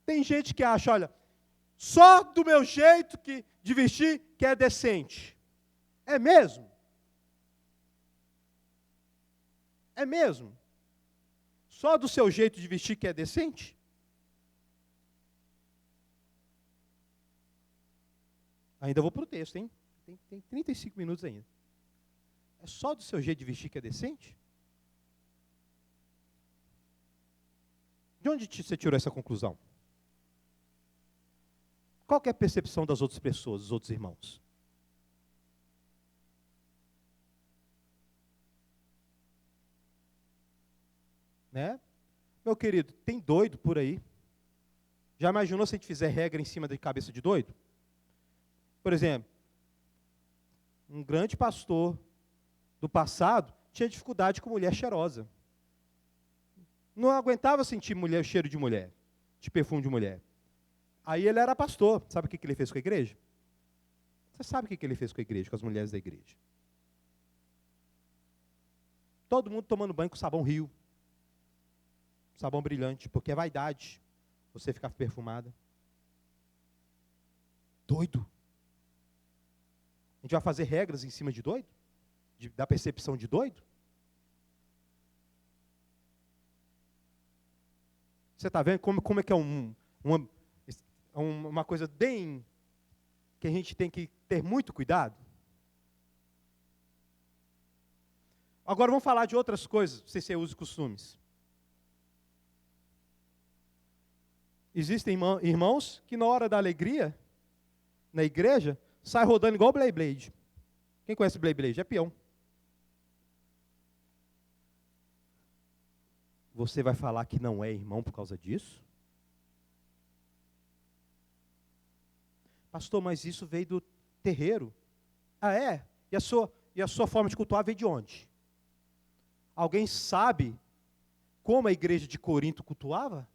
Tem gente que acha, olha, só do meu jeito de vestir que é decente. É mesmo? É mesmo? Só do seu jeito de vestir que é decente? Ainda vou para o texto, hein? Tem 35 minutos ainda. É só do seu jeito de vestir que é decente? De onde você tirou essa conclusão? Qual que é a percepção das outras pessoas, dos outros irmãos? Meu querido, tem doido por aí. Já imaginou se a gente fizer regra em cima da cabeça de doido? Por exemplo, um grande pastor do passado tinha dificuldade com mulher cheirosa. Não aguentava sentir cheiro de mulher, de perfume de mulher. Aí ele era pastor. Sabe o que ele fez com a igreja? Você sabe o que ele fez com a igreja, com as mulheres da igreja? Todo mundo tomando banho com sabão Rio. Sabão brilhante, porque é vaidade você ficar perfumada. Doido. A gente vai fazer regras em cima de doido? Da percepção de doido? Você está vendo como é que é uma coisa bem que a gente tem que ter muito cuidado? Agora vamos falar de outras coisas, sem ser usos e costumes. Existem irmãos que na hora da alegria, na igreja, sai rodando igual o Beyblade. Quem conhece o Beyblade? É peão. Você vai falar que não é irmão por causa disso? Pastor, mas isso veio do terreiro. Ah, é? E a sua forma de cultuar veio de onde? Alguém sabe como a igreja de Corinto cultuava?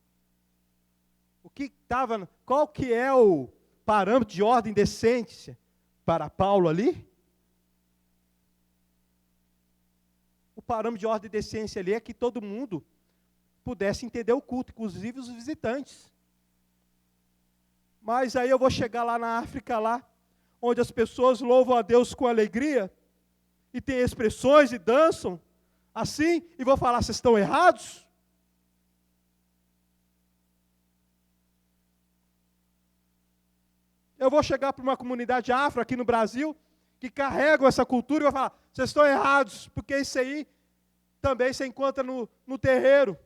Qual que é o parâmetro de ordem e decência para Paulo ali? O parâmetro de ordem e decência ali é que todo mundo pudesse entender o culto, inclusive os visitantes. Mas aí eu vou chegar lá na África, lá, onde as pessoas louvam a Deus com alegria, e tem expressões e dançam assim, e vou falar, vocês estão errados? Eu vou chegar para uma comunidade afro aqui no Brasil, que carregam essa cultura, e vou falar, vocês estão errados, porque isso aí também se encontra no terreiro.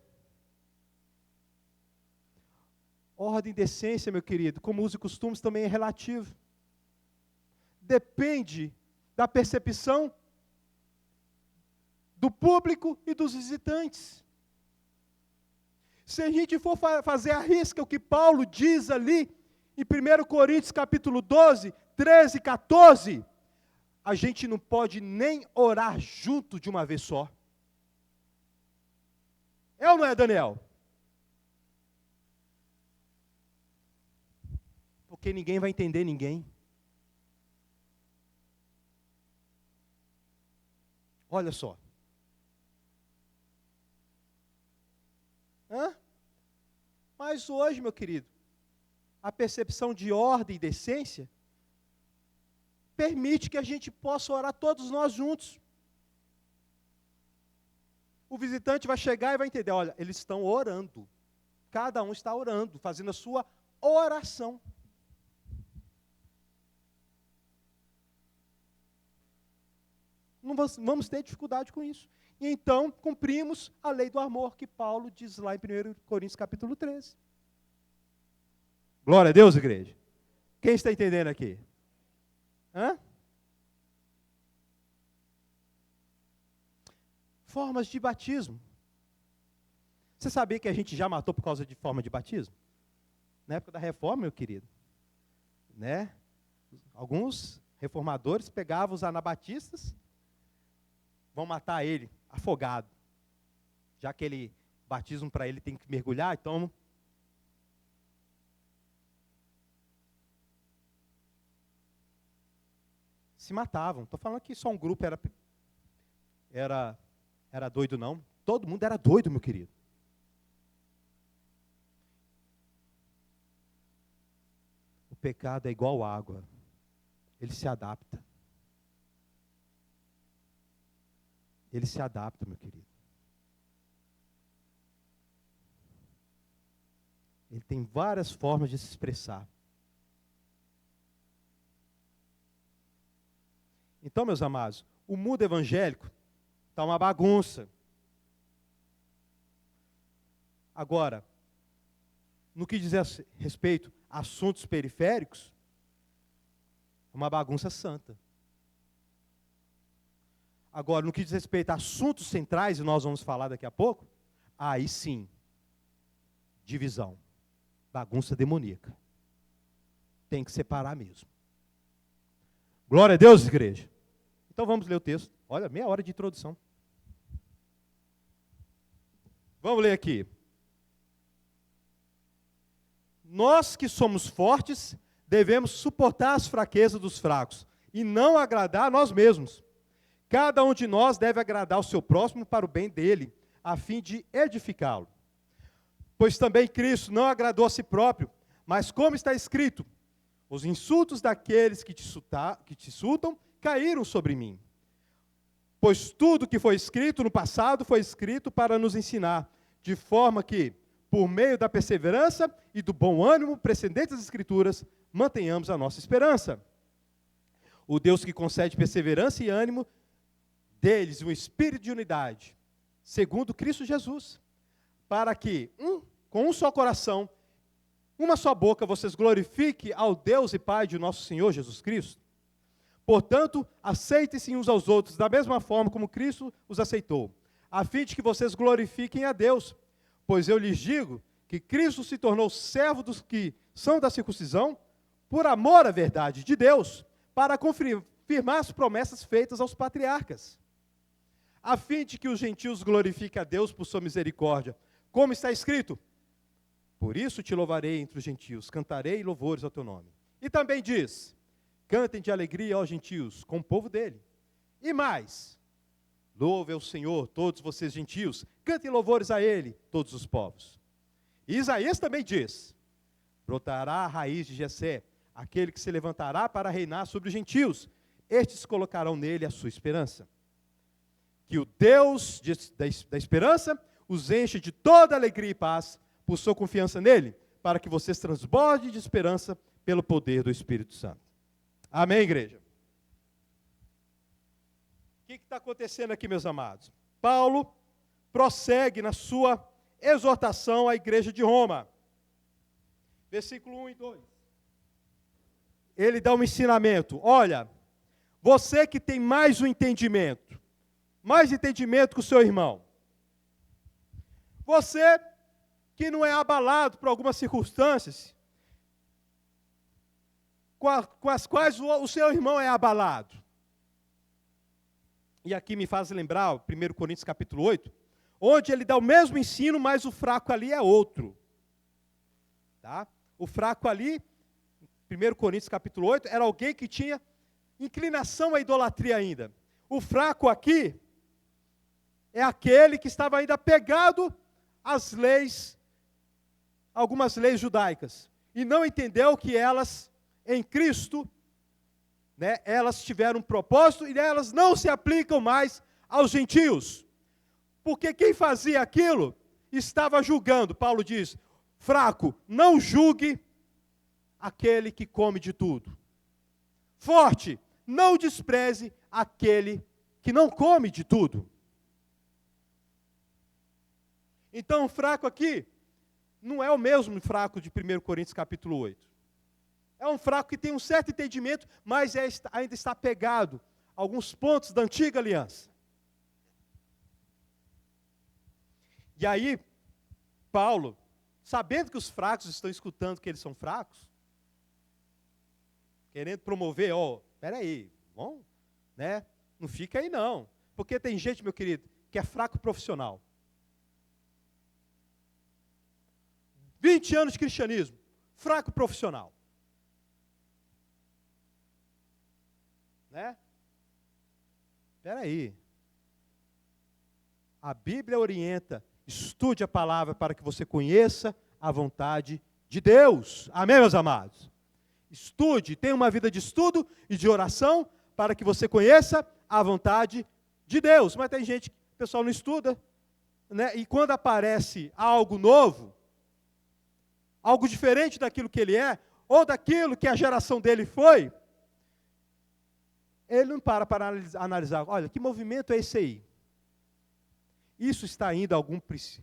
Ordem e decência, meu querido, como uso e costumes também é relativo. Depende da percepção do público e dos visitantes. Se a gente for fazer a risca o que Paulo diz ali, em 1 Coríntios capítulo 12, 13 e 14, a gente não pode nem orar junto de uma vez só. É ou não é, Daniel? Porque ninguém vai entender ninguém. Olha só. Mas hoje, meu querido, a percepção de ordem e decência permite que a gente possa orar todos nós juntos. O visitante vai chegar e vai entender, olha, eles estão orando. Cada um está orando, fazendo a sua oração. Não vamos ter dificuldade com isso. E então, cumprimos a lei do amor que Paulo diz lá em 1 Coríntios capítulo 13. Glória a Deus, igreja. Quem está entendendo aqui? Formas de batismo. Você sabia que a gente já matou por causa de forma de batismo? Na época da reforma, meu querido. Né? Alguns reformadores pegavam os anabatistas, vão matar ele afogado. Já que ele, batismo para ele tem que mergulhar, então se matavam. Estou falando que só um grupo era doido, não. Todo mundo era doido, meu querido. O pecado é igual água. Ele se adapta. Ele se adapta, meu querido. Ele tem várias formas de se expressar. Então, meus amados, o mundo evangélico está uma bagunça. Agora, no que diz respeito a assuntos periféricos, é uma bagunça santa. Agora, no que diz respeito a assuntos centrais, e nós vamos falar daqui a pouco, aí sim, divisão, bagunça demoníaca. Tem que separar mesmo. Glória a Deus, igreja. Então vamos ler o texto. Olha, meia hora de introdução. Vamos ler aqui. Nós que somos fortes, devemos suportar as fraquezas dos fracos e não agradar a nós mesmos. Cada um de nós deve agradar o seu próximo para o bem dele, a fim de edificá-lo. Pois também Cristo não agradou a si próprio, mas como está escrito, os insultos daqueles que te insultam caíram sobre mim. Pois tudo que foi escrito no passado foi escrito para nos ensinar, de forma que, por meio da perseverança e do bom ânimo precedentes das Escrituras, mantenhamos a nossa esperança. O Deus que concede perseverança e ânimo, deles um espírito de unidade, segundo Cristo Jesus, para que, com um só coração, uma só boca, vocês glorifiquem ao Deus e Pai de nosso Senhor Jesus Cristo. Portanto, aceitem-se uns aos outros da mesma forma como Cristo os aceitou, a fim de que vocês glorifiquem a Deus. Pois eu lhes digo que Cristo se tornou servo dos que são da circuncisão, por amor à verdade de Deus, para confirmar as promessas feitas aos patriarcas, a fim de que os gentios glorifiquem a Deus por sua misericórdia, como está escrito, por isso te louvarei entre os gentios, cantarei louvores ao teu nome. E também diz, cantem de alegria aos gentios, com o povo dele. E mais, louve ao Senhor, todos vocês gentios, cantem louvores a ele, todos os povos. E Isaías também diz, brotará a raiz de Jessé, aquele que se levantará para reinar sobre os gentios, estes colocarão nele a sua esperança. Que o Deus da esperança os enche de toda alegria e paz, por sua confiança nele, para que vocês transbordem de esperança pelo poder do Espírito Santo. Amém, igreja? O que está acontecendo aqui, meus amados? Paulo prossegue na sua exortação à igreja de Roma. Versículo 1 e 2. Ele dá um ensinamento. Olha, você que tem mais entendimento que o seu irmão. Você que não é abalado por algumas circunstâncias com as quais o seu irmão é abalado. E aqui me faz lembrar, 1 Coríntios capítulo 8, onde ele dá o mesmo ensino, mas o fraco ali é outro. Tá? O fraco ali, 1 Coríntios capítulo 8, era alguém que tinha inclinação à idolatria ainda. O fraco aqui é aquele que estava ainda apegado às leis, algumas leis judaicas, e não entendeu que elas, em Cristo, elas tiveram um propósito e elas não se aplicam mais aos gentios. Porque quem fazia aquilo estava julgando. Paulo diz, fraco, não julgue aquele que come de tudo. Forte, não despreze aquele que não come de tudo. Então, o fraco aqui não é o mesmo fraco de 1 Coríntios capítulo 8. É um fraco que tem um certo entendimento, mas ainda está apegado a alguns pontos da antiga aliança. E aí, Paulo, sabendo que os fracos estão escutando que eles são fracos, querendo promover, peraí, bom, não fica aí não. Porque tem gente, meu querido, que é fraco profissional. 20 anos de cristianismo, fraco profissional. Espera aí. A Bíblia orienta, estude a palavra para que você conheça a vontade de Deus. Amém, meus amados? Estude, tenha uma vida de estudo e de oração para que você conheça a vontade de Deus. Mas tem gente que o pessoal não estuda, e quando aparece algo novo, algo diferente daquilo que ele é, ou daquilo que a geração dele foi, ele não para analisar, olha, que movimento é esse aí? Isso está indo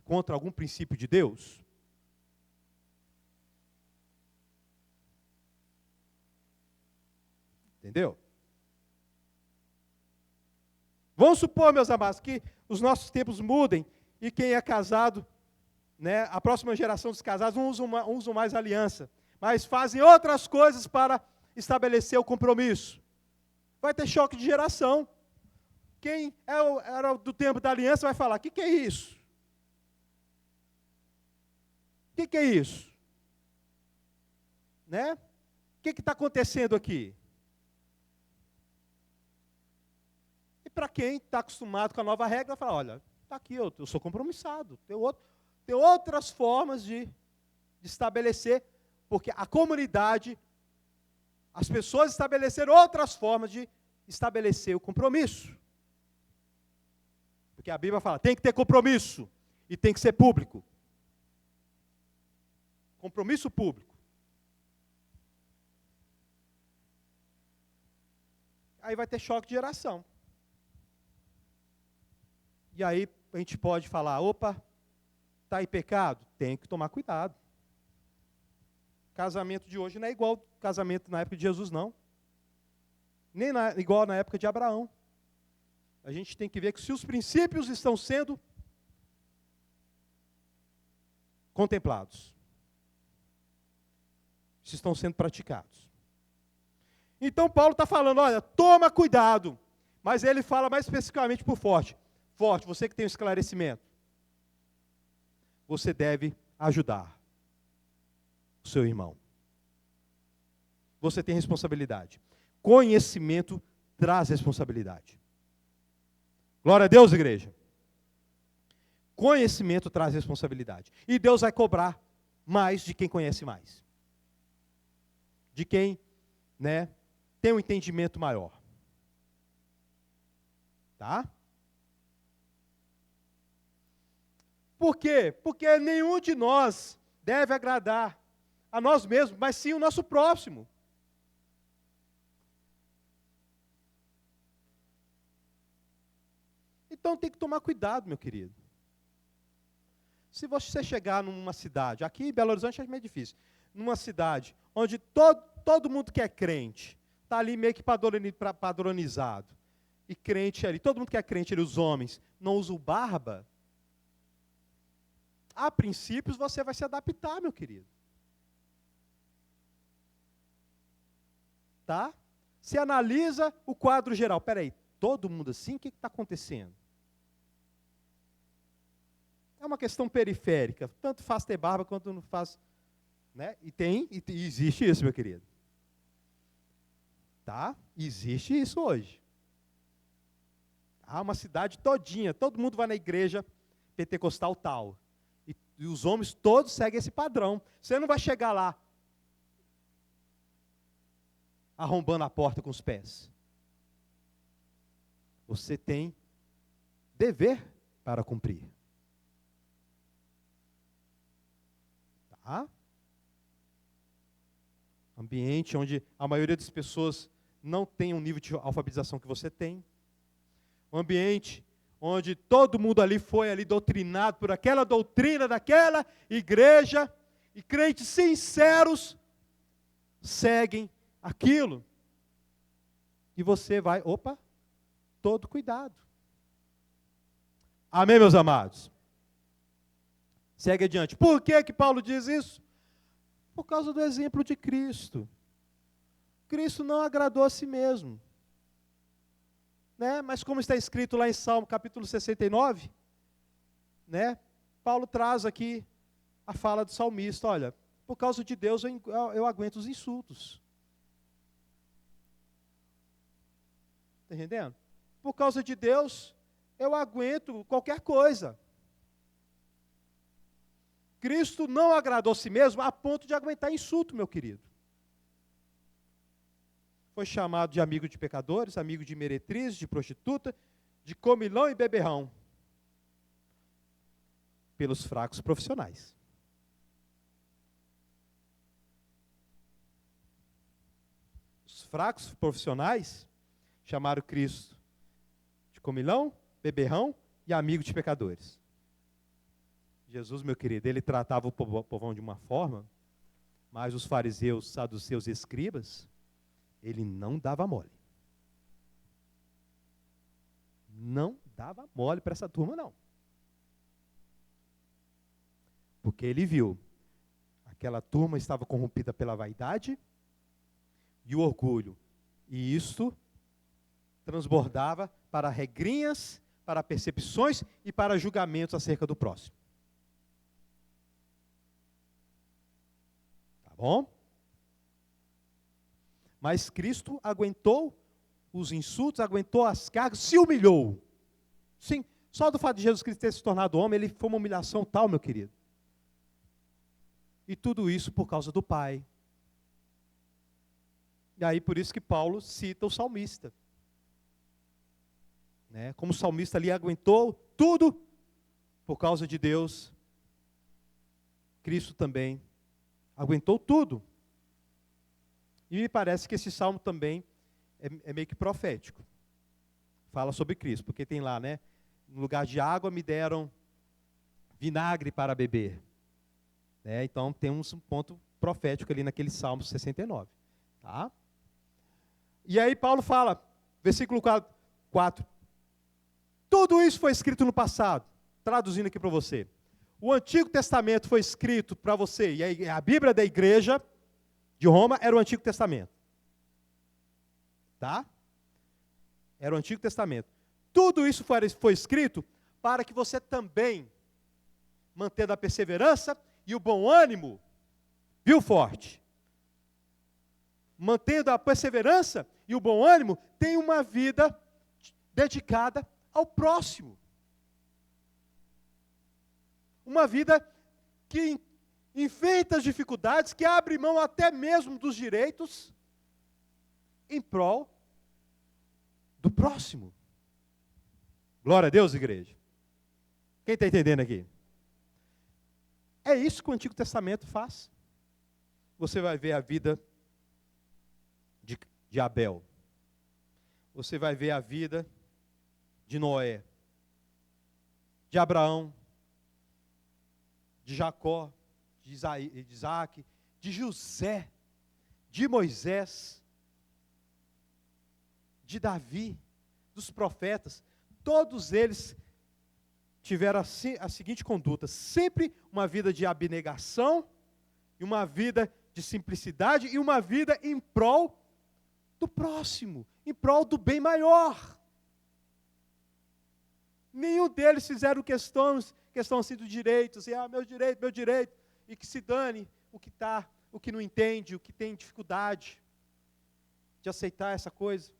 contra algum princípio de Deus? Entendeu? Vamos supor, meus amados, que os nossos tempos mudem e quem é casado né, a próxima geração dos casados não usam mais aliança, mas fazem outras coisas para estabelecer o compromisso. Vai ter choque de geração. Quem era do tempo da aliança vai falar, o que é isso? O que é isso? Né? O que está acontecendo aqui? E para quem está acostumado com a nova regra, vai falar, olha, está aqui, eu sou compromissado. Tem outras formas de estabelecer, porque a comunidade, as pessoas estabeleceram outras formas de estabelecer o compromisso. Porque a Bíblia fala, tem que ter compromisso e tem que ser público. Compromisso público. Aí vai ter choque de geração. E aí a gente pode falar, opa, está em pecado? Tem que tomar cuidado. Casamento de hoje não é igual ao casamento na época de Jesus, não. Nem igual na época de Abraão. A gente tem que ver que se os princípios estão sendo contemplados, se estão sendo praticados. Então Paulo está falando, olha, toma cuidado. Mas ele fala mais especificamente por forte. Forte, você que tem um esclarecimento. Você deve ajudar o seu irmão. Você tem responsabilidade. Conhecimento traz responsabilidade. Glória a Deus, igreja. Conhecimento traz responsabilidade. E Deus vai cobrar mais de quem conhece mais. De quem, né, tem um entendimento maior. Tá? Por quê? Porque nenhum de nós deve agradar a nós mesmos, mas sim o nosso próximo. Então tem que tomar cuidado, meu querido. Se você chegar numa cidade, aqui em Belo Horizonte é meio difícil, numa cidade onde todo mundo que é crente, está ali meio que padronizado, e crente ali, todo mundo que é crente ali, os homens, não usam barba, a princípios você vai se adaptar, meu querido. Tá? Se analisa o quadro geral. Espera aí, todo mundo assim, o que está acontecendo? É uma questão periférica. Tanto faz ter barba quanto não faz. Né? E existe isso, meu querido. Tá? Existe isso hoje. Há uma cidade todinha, todo mundo vai na igreja pentecostal tal. E os homens todos seguem esse padrão. Você não vai chegar lá arrombando a porta com os pés. Você tem dever para cumprir. Tá? Ambiente onde a maioria das pessoas não tem um nível de alfabetização que você tem. Um ambiente onde todo mundo ali foi ali doutrinado por aquela doutrina daquela igreja, e crentes sinceros seguem aquilo. E você vai, todo cuidado. Amém, meus amados? Segue adiante. Por que Paulo diz isso? Por causa do exemplo de Cristo. Cristo não agradou a si mesmo. Né? Mas como está escrito lá em Salmo capítulo 69, né? Paulo traz aqui a fala do salmista, olha, por causa de Deus eu aguento os insultos. Está entendendo? Por causa de Deus eu aguento qualquer coisa. Cristo não agradou a si mesmo a ponto de aguentar insulto, meu querido. Foi chamado de amigo de pecadores, amigo de meretriz, de prostituta, de comilão e beberrão. Pelos fracos profissionais. Os fracos profissionais chamaram Cristo de comilão, beberrão e amigo de pecadores. Jesus, meu querido, ele tratava o povão de uma forma, mas os fariseus, saduceus e escribas, ele não dava mole. Não dava mole para essa turma, não. Porque ele viu, aquela turma estava corrompida pela vaidade e o orgulho. E isto transbordava para regrinhas, para percepções e para julgamentos acerca do próximo. Tá bom? Mas Cristo aguentou os insultos, aguentou as cargas, se humilhou. Sim, só do fato de Jesus Cristo ter se tornado homem, ele foi uma humilhação tal, meu querido. E tudo isso por causa do Pai. E aí por isso que Paulo cita o salmista. Né? Como o salmista ali aguentou tudo por causa de Deus, Cristo também aguentou tudo. E me parece que esse salmo também é meio que profético. Fala sobre Cristo, porque tem lá, né? No lugar de água me deram vinagre para beber. Né? Então temos um ponto profético ali naquele Salmo 69. Tá? E aí Paulo fala, versículo 4. Tudo isso foi escrito no passado. Traduzindo aqui para você. O Antigo Testamento foi escrito para você, e a Bíblia da igreja de Roma era o Antigo Testamento. Tá? Era o Antigo Testamento. Tudo isso foi escrito para que você também, mantendo a perseverança e o bom ânimo, viu forte? Mantendo a perseverança e o bom ânimo, tenha uma vida dedicada ao próximo. Uma vida que enfrenta as dificuldades, que abre mão até mesmo dos direitos em prol do próximo. Glória a Deus, igreja. Quem está entendendo aqui? É isso que o Antigo Testamento faz. Você vai ver a vida de Abel. Você vai ver a vida de Noé, de Abraão, de Jacó, de Isaac, de José, de Moisés, de Davi, dos profetas. Todos eles tiveram a seguinte conduta: sempre uma vida de abnegação, e uma vida de simplicidade, e uma vida em prol do próximo, em prol do bem maior. Nenhum deles fizeram questão assim do direito, assim, meu direito, e que se dane o que não entende, o que tem dificuldade de aceitar essa coisa.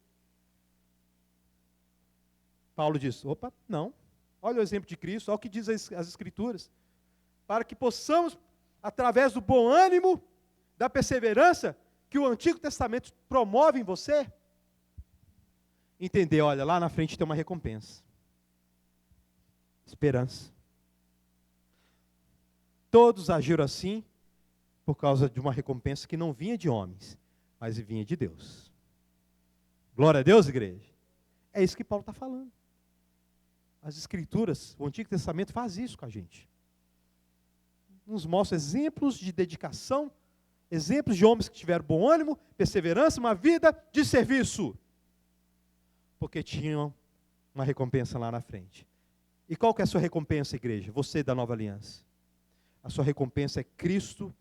Paulo diz, opa, não. Olha o exemplo de Cristo, olha o que diz as Escrituras. Para que possamos, através do bom ânimo, da perseverança, que o Antigo Testamento promove em você, entender, olha, lá na frente tem uma recompensa. Esperança. Todos agiram assim por causa de uma recompensa que não vinha de homens, mas vinha de Deus. Glória a Deus, igreja. É isso que Paulo está falando. As Escrituras, o Antigo Testamento faz isso com a gente. Nos mostra exemplos de dedicação, exemplos de homens que tiveram bom ânimo, perseverança, uma vida de serviço. Porque tinham uma recompensa lá na frente. E qual que é a sua recompensa, igreja? Você da Nova Aliança. A sua recompensa é Cristo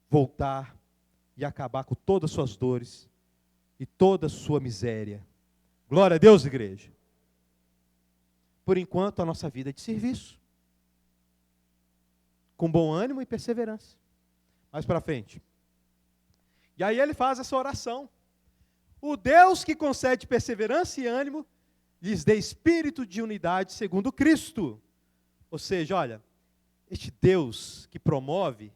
voltar e acabar com todas as suas dores e toda a sua miséria. Glória a Deus, igreja. Por enquanto, a nossa vida é de serviço. Com bom ânimo e perseverança. Mais para frente. E aí ele faz essa oração. O Deus que concede perseverança e ânimo, lhes dê espírito de unidade segundo Cristo. Ou seja, olha, este Deus que promove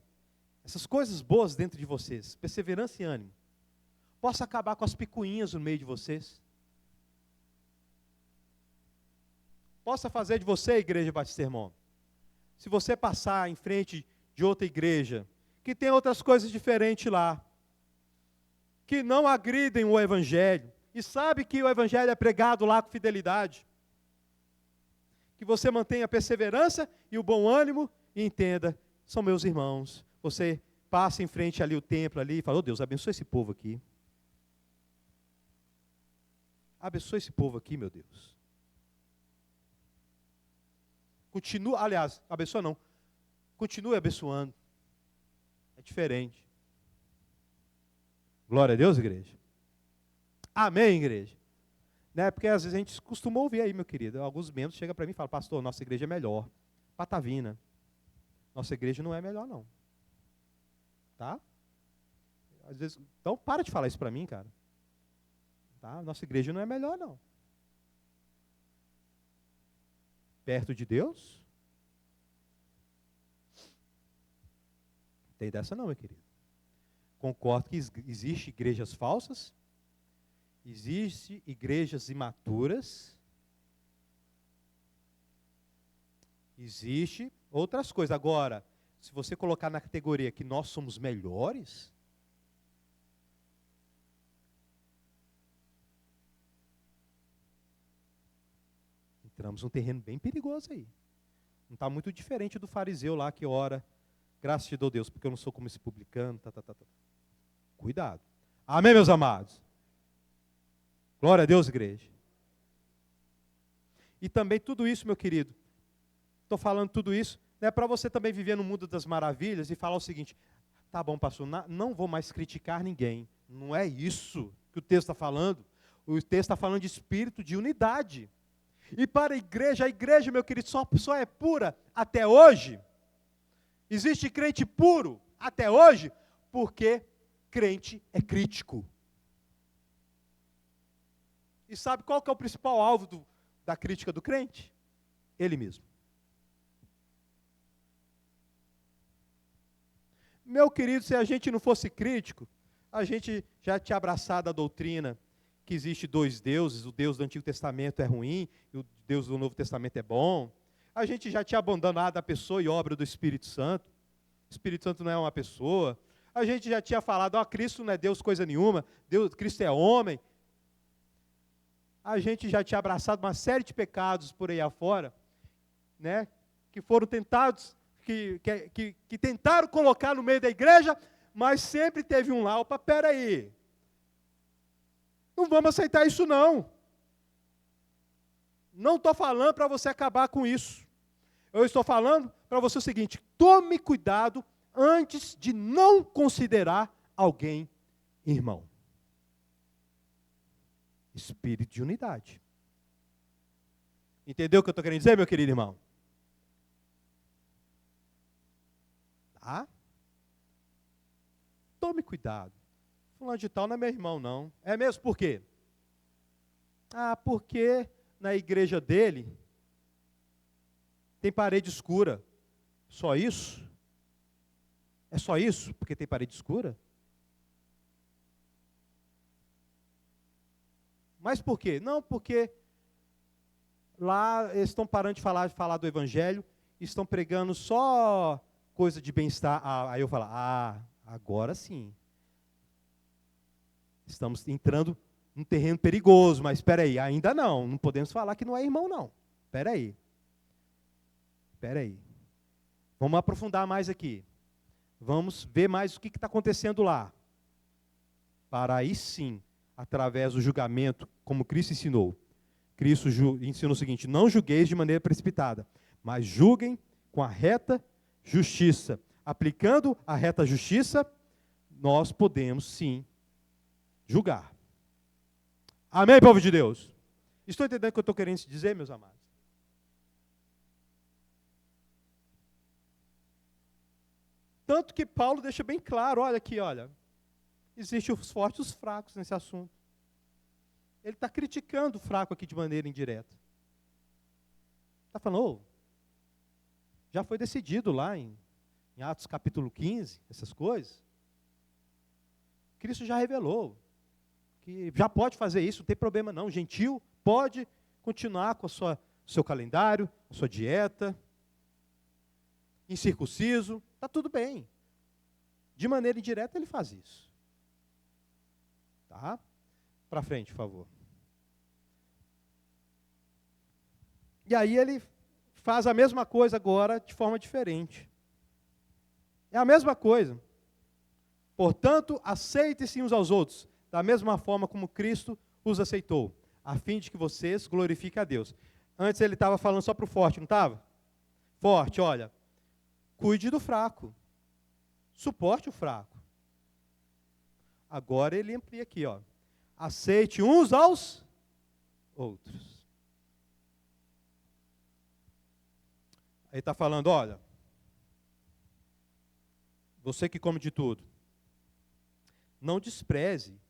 essas coisas boas dentro de vocês, perseverança e ânimo, possa acabar com as picuinhas no meio de vocês. Possa fazer de você, Igreja Batista Irmão, se você passar em frente de outra igreja, que tem outras coisas diferentes lá, que não agridem o Evangelho, e sabe que o Evangelho é pregado lá com fidelidade, que você mantenha a perseverança e o bom ânimo, e entenda, são meus irmãos. Você passa em frente ali o templo ali, e fala, Deus, abençoe esse povo aqui. Abençoe esse povo aqui, meu Deus. Continua, aliás, abençoa não. continue abençoando. É diferente. Glória a Deus, igreja. Amém, igreja. Né? Porque às vezes a gente costuma ouvir aí, meu querido. Alguns membros chegam para mim e falam, pastor, nossa igreja é melhor. Patavina. Nossa igreja não é melhor, não. Tá? Às vezes, então, para de falar isso para mim, cara. Tá? Nossa igreja não é melhor, não. Perto de Deus? Tem dessa não, meu querido. Concordo que existem igrejas falsas, existem igrejas imaturas, existe outras coisas. Agora, se você colocar na categoria que nós somos melhores, entramos num terreno bem perigoso aí. Não está muito diferente do fariseu lá que ora, graças te dou, Deus, porque eu não sou como esse publicano. Cuidado. Amém, meus amados? Glória a Deus, igreja. E também tudo isso, meu querido, estou falando tudo isso, é para você também viver no mundo das maravilhas e falar o seguinte, tá bom, pastor, não vou mais criticar ninguém. Não é isso que o texto está falando. O texto está falando de espírito de unidade. E para a igreja, meu querido, só é pura até hoje. Existe crente puro até hoje, porque crente é crítico. E sabe qual que é o principal alvo da crítica do crente? Ele mesmo. Meu querido, se a gente não fosse crítico, a gente já tinha abraçado a doutrina que existe dois deuses, o Deus do Antigo Testamento é ruim e o Deus do Novo Testamento é bom. A gente já tinha abandonado a pessoa e obra do Espírito Santo. O Espírito Santo não é uma pessoa. A gente já tinha falado, Cristo não é Deus coisa nenhuma, Cristo é homem. A gente já tinha abraçado uma série de pecados por aí afora, né, que foram tentados, que tentaram colocar no meio da igreja, mas sempre teve um lá, opa, peraí, não vamos aceitar isso não. Não estou falando para você acabar com isso. Eu estou falando para você o seguinte, tome cuidado antes de não considerar alguém irmão. Espírito de unidade. Entendeu o que eu estou querendo dizer, meu querido irmão? Tá? Tome cuidado. Fulano de tal não é meu irmão, não. É mesmo? Por quê? Porque na igreja dele tem parede escura. Só isso? É só isso? Porque tem parede escura? Mas por quê? Não, porque lá eles estão parando de falar do evangelho, estão pregando só coisa de bem-estar. Aí eu falo, agora sim. Estamos entrando num terreno perigoso, mas espera aí, ainda não podemos falar que não é irmão não. Espera aí. Vamos aprofundar mais aqui. Vamos ver mais o que está acontecendo lá. Para aí sim, através do julgamento, como Cristo ensinou. Cristo ensinou o seguinte, não julgueis de maneira precipitada, mas julguem com a reta justiça. Aplicando a reta justiça, nós podemos sim julgar. Amém, povo de Deus? Estou entendendo o que eu estou querendo dizer, meus amados? Tanto que Paulo deixa bem claro, olha aqui, existem os fortes e os fracos nesse assunto. Ele está criticando o fraco aqui de maneira indireta. Está falando, já foi decidido lá em Atos capítulo 15, essas coisas. Cristo já revelou que já pode fazer isso, não tem problema não. Gentil pode continuar com o seu calendário, a sua dieta, incircunciso, está tudo bem. De maneira indireta ele faz isso. Tá? Para frente, por favor. E aí ele faz a mesma coisa agora de forma diferente. É a mesma coisa. Portanto, aceitem-se uns aos outros, da mesma forma como Cristo os aceitou, a fim de que vocês glorifiquem a Deus. Antes ele estava falando só para o forte, não estava? Forte, olha, cuide do fraco. Suporte o fraco. Agora ele amplia aqui, ó. Aceite uns aos outros. Aí está falando, olha, você que come de tudo, não despreze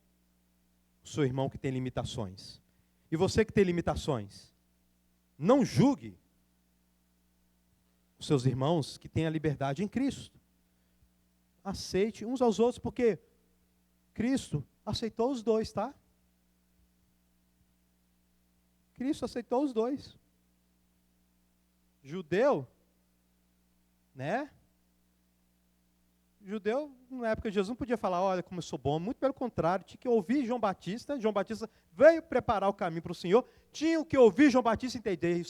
o seu irmão que tem limitações. E você que tem limitações, não julgue os seus irmãos que têm a liberdade em Cristo. Aceite uns aos outros, porque Cristo aceitou os dois, tá? Cristo aceitou os dois. Judeu, né? Judeu, na época de Jesus, não podia falar, olha como eu sou bom. Muito pelo contrário, tinha que ouvir João Batista. João Batista veio preparar o caminho para o Senhor. Tinha que ouvir João Batista e entender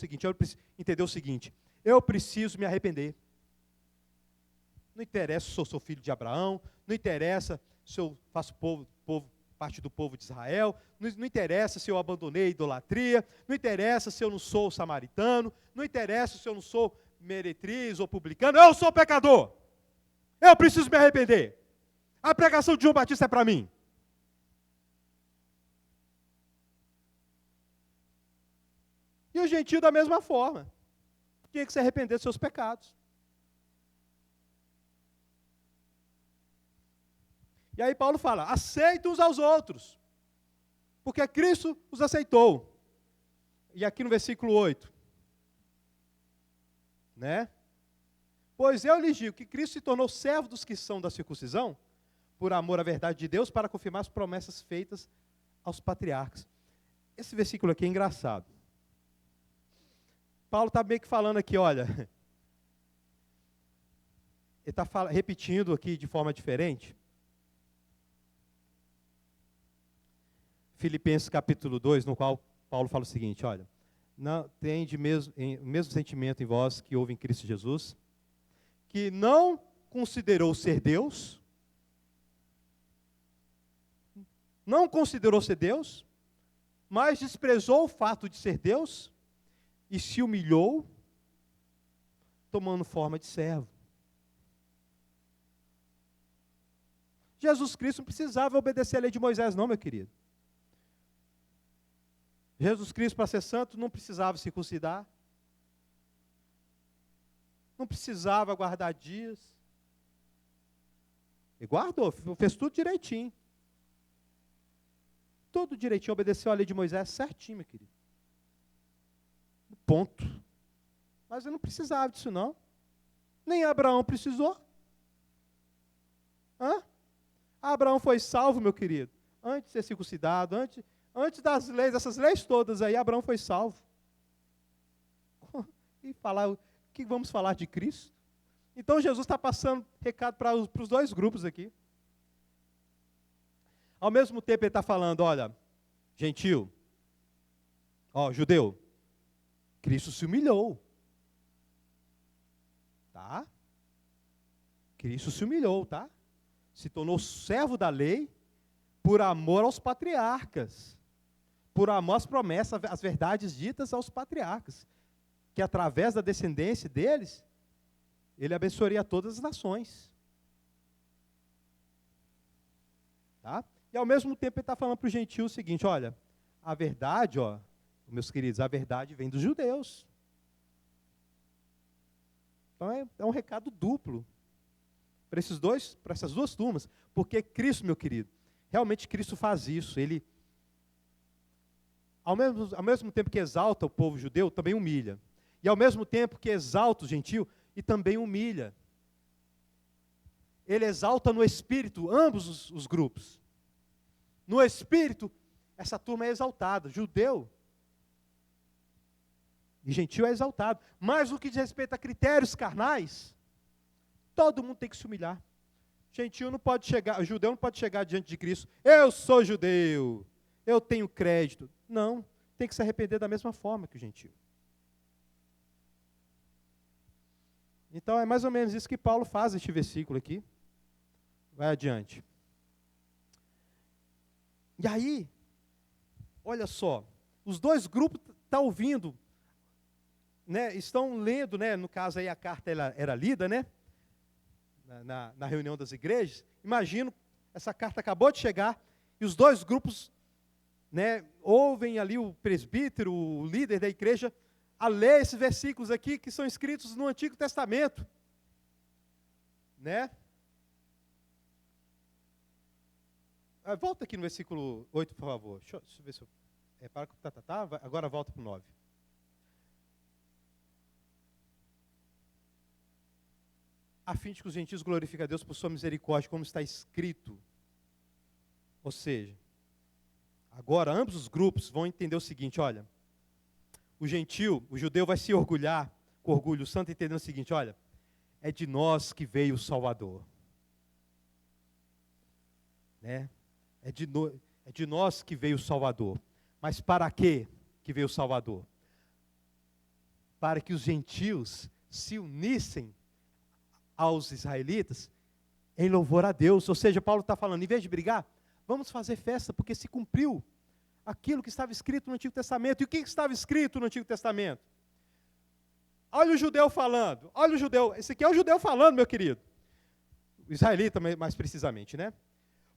o seguinte, eu preciso me arrepender. Não interessa se eu sou filho de Abraão, não interessa se eu faço parte do povo de Israel, não interessa se eu abandonei a idolatria, não interessa se eu não sou samaritano, não interessa se eu não sou meretriz ou publicano, eu sou pecador. Eu preciso me arrepender. A pregação de João Batista é para mim. E o gentio da mesma forma. Tinha que se arrepender dos seus pecados. E aí Paulo fala, aceite uns aos outros, porque Cristo os aceitou. E aqui no versículo 8, né? Pois eu lhes digo que Cristo se tornou servo dos que são da circuncisão, por amor à verdade de Deus, para confirmar as promessas feitas aos patriarcas. Esse versículo aqui é engraçado. Paulo está meio que falando aqui, olha, ele está repetindo aqui de forma diferente. Filipenses capítulo 2, no qual Paulo fala o seguinte, olha, não tem o mesmo sentimento em vós que houve em Cristo Jesus, que não considerou ser Deus, mas desprezou o fato de ser Deus e se humilhou, tomando forma de servo. Jesus Cristo não precisava obedecer a lei de Moisés, não, meu querido. Jesus Cristo, para ser santo, não precisava circuncidar. Não precisava guardar dias. Ele guardou, fez tudo direitinho. Tudo direitinho, obedeceu a lei de Moisés certinho, meu querido. Ponto. Mas ele não precisava disso, não. Nem Abraão precisou. Abraão foi salvo, meu querido, antes de ser circuncidado, antes das leis, dessas leis todas aí, Abraão foi salvo. E falar, o que vamos falar de Cristo? Então Jesus está passando recado para os dois grupos aqui. Ao mesmo tempo ele está falando, olha, gentil, judeu, Cristo se humilhou. Tá? Cristo se humilhou, tá? Se tornou servo da lei por amor aos patriarcas. Por amor às promessas, às verdades ditas aos patriarcas. Que através da descendência deles, ele abençoaria todas as nações. Tá? E ao mesmo tempo ele está falando para o gentil o seguinte, olha, a verdade, meus queridos, a verdade vem dos judeus. Então é um recado duplo para essas duas turmas, porque Cristo, meu querido, realmente Cristo faz isso, ele, ao mesmo tempo que exalta o povo judeu, também humilha, e ao mesmo tempo que exalta o gentil, e também humilha. Ele exalta no espírito ambos os grupos. No espírito, essa turma é exaltada, judeu e gentil é exaltado, mas no que diz respeito a critérios carnais, todo mundo tem que se humilhar. Judeu não pode chegar diante de Cristo, eu sou judeu, eu tenho crédito. Não, tem que se arrepender da mesma forma que o gentil. Então é mais ou menos isso que Paulo faz neste versículo aqui. Vai adiante. E aí, olha só, os dois grupos estão ouvindo, né, estão lendo, né, no caso aí a carta era lida, né? na reunião das igrejas, imagino, essa carta acabou de chegar, e os dois grupos, né, ouvem ali o presbítero, o líder da igreja, a ler esses versículos aqui que são escritos no Antigo Testamento. Né? Volta aqui no versículo 8, por favor. Deixa eu ver se eu... agora volta para o 9. A fim de que os gentios glorifiquem a Deus por sua misericórdia, como está escrito. Ou seja, agora ambos os grupos vão entender o seguinte, olha, o gentil, o judeu vai se orgulhar, com orgulho santo, entendendo o seguinte, olha, é de nós que veio o Salvador. Né? É de nós que veio o Salvador. Mas para quê que veio o Salvador? Para que os gentios se unissem aos israelitas em louvor a Deus. Ou seja, Paulo está falando, em vez de brigar, vamos fazer festa, porque se cumpriu aquilo que estava escrito no Antigo Testamento. E o que estava escrito no Antigo Testamento? Olha o judeu falando, olha o judeu, esse aqui é o judeu falando, meu querido. O israelita, mais precisamente, né?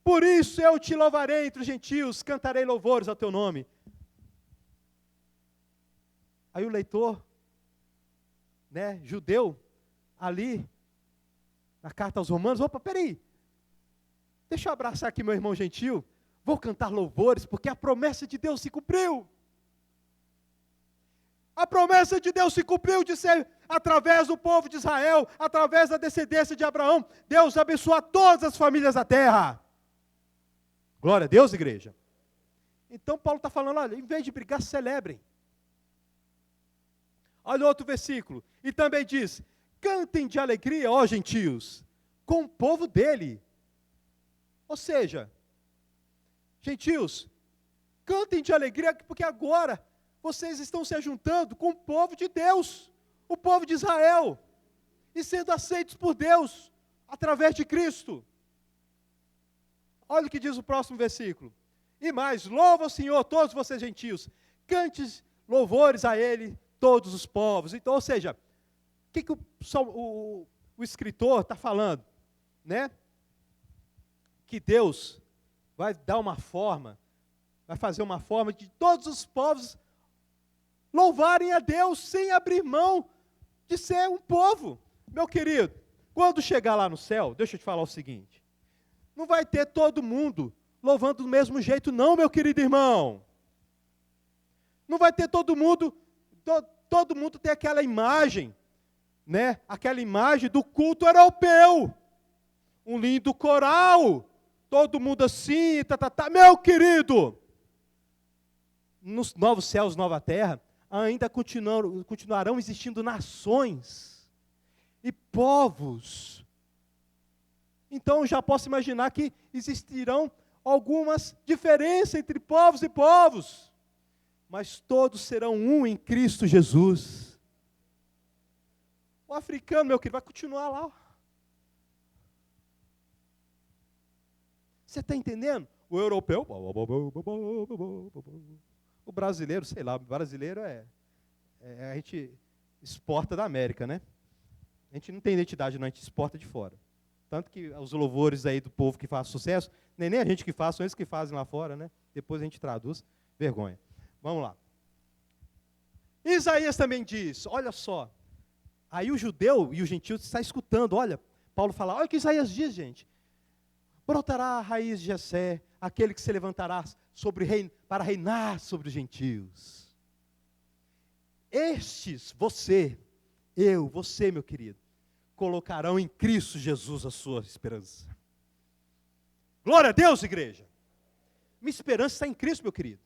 Por isso eu te louvarei entre os gentios, cantarei louvores ao teu nome. Aí o leitor, né, judeu, ali, na carta aos Romanos, opa, peraí, deixa eu abraçar aqui meu irmão gentil, vou cantar louvores, porque a promessa de Deus se cumpriu. A promessa de Deus se cumpriu de ser através do povo de Israel, através da descendência de Abraão, Deus abençoa todas as famílias da terra. Glória a Deus, igreja. Então Paulo está falando, olha, em vez de brigar, celebrem. Olha outro versículo, e também diz, cantem de alegria, ó gentios, com o povo dele. Ou seja, gentios, cantem de alegria, porque agora vocês estão se juntando com o povo de Deus, o povo de Israel, e sendo aceitos por Deus, através de Cristo. Olha o que diz o próximo versículo. E mais, louva o Senhor, todos vocês gentios, cante louvores a Ele, todos os povos. Então, ou seja, o que o escritor está falando? Né? Que Deus vai dar uma forma, vai fazer uma forma de todos os povos louvarem a Deus sem abrir mão de ser um povo. Meu querido, quando chegar lá no céu, deixa eu te falar o seguinte, não vai ter todo mundo louvando do mesmo jeito não, meu querido irmão. Não vai ter todo mundo tem aquela imagem, né? Aquela imagem do culto europeu. Um lindo coral, todo mundo assim, Meu querido, nos novos céus, nova terra, ainda continuarão existindo nações e povos. Então já posso imaginar que existirão algumas diferenças entre povos e povos, mas todos serão um em Cristo Jesus. O africano, meu querido, vai continuar lá. Você está entendendo? O europeu, o brasileiro, sei lá, o brasileiro a gente exporta da América, né? A gente não tem identidade, não, a gente exporta de fora. Tanto que os louvores aí do povo que faz sucesso, nem a gente que faz, são eles que fazem lá fora, né? Depois a gente traduz, vergonha. Vamos lá. Isaías também diz, olha só, aí o judeu e o gentio está escutando, olha, Paulo fala, olha o que Isaías diz, gente. Brotará a raiz de Jessé, aquele que se levantará para reinar sobre os gentios. Estes, você, meu querido, colocarão em Cristo Jesus a sua esperança. Glória a Deus, igreja. Minha esperança está em Cristo, meu querido.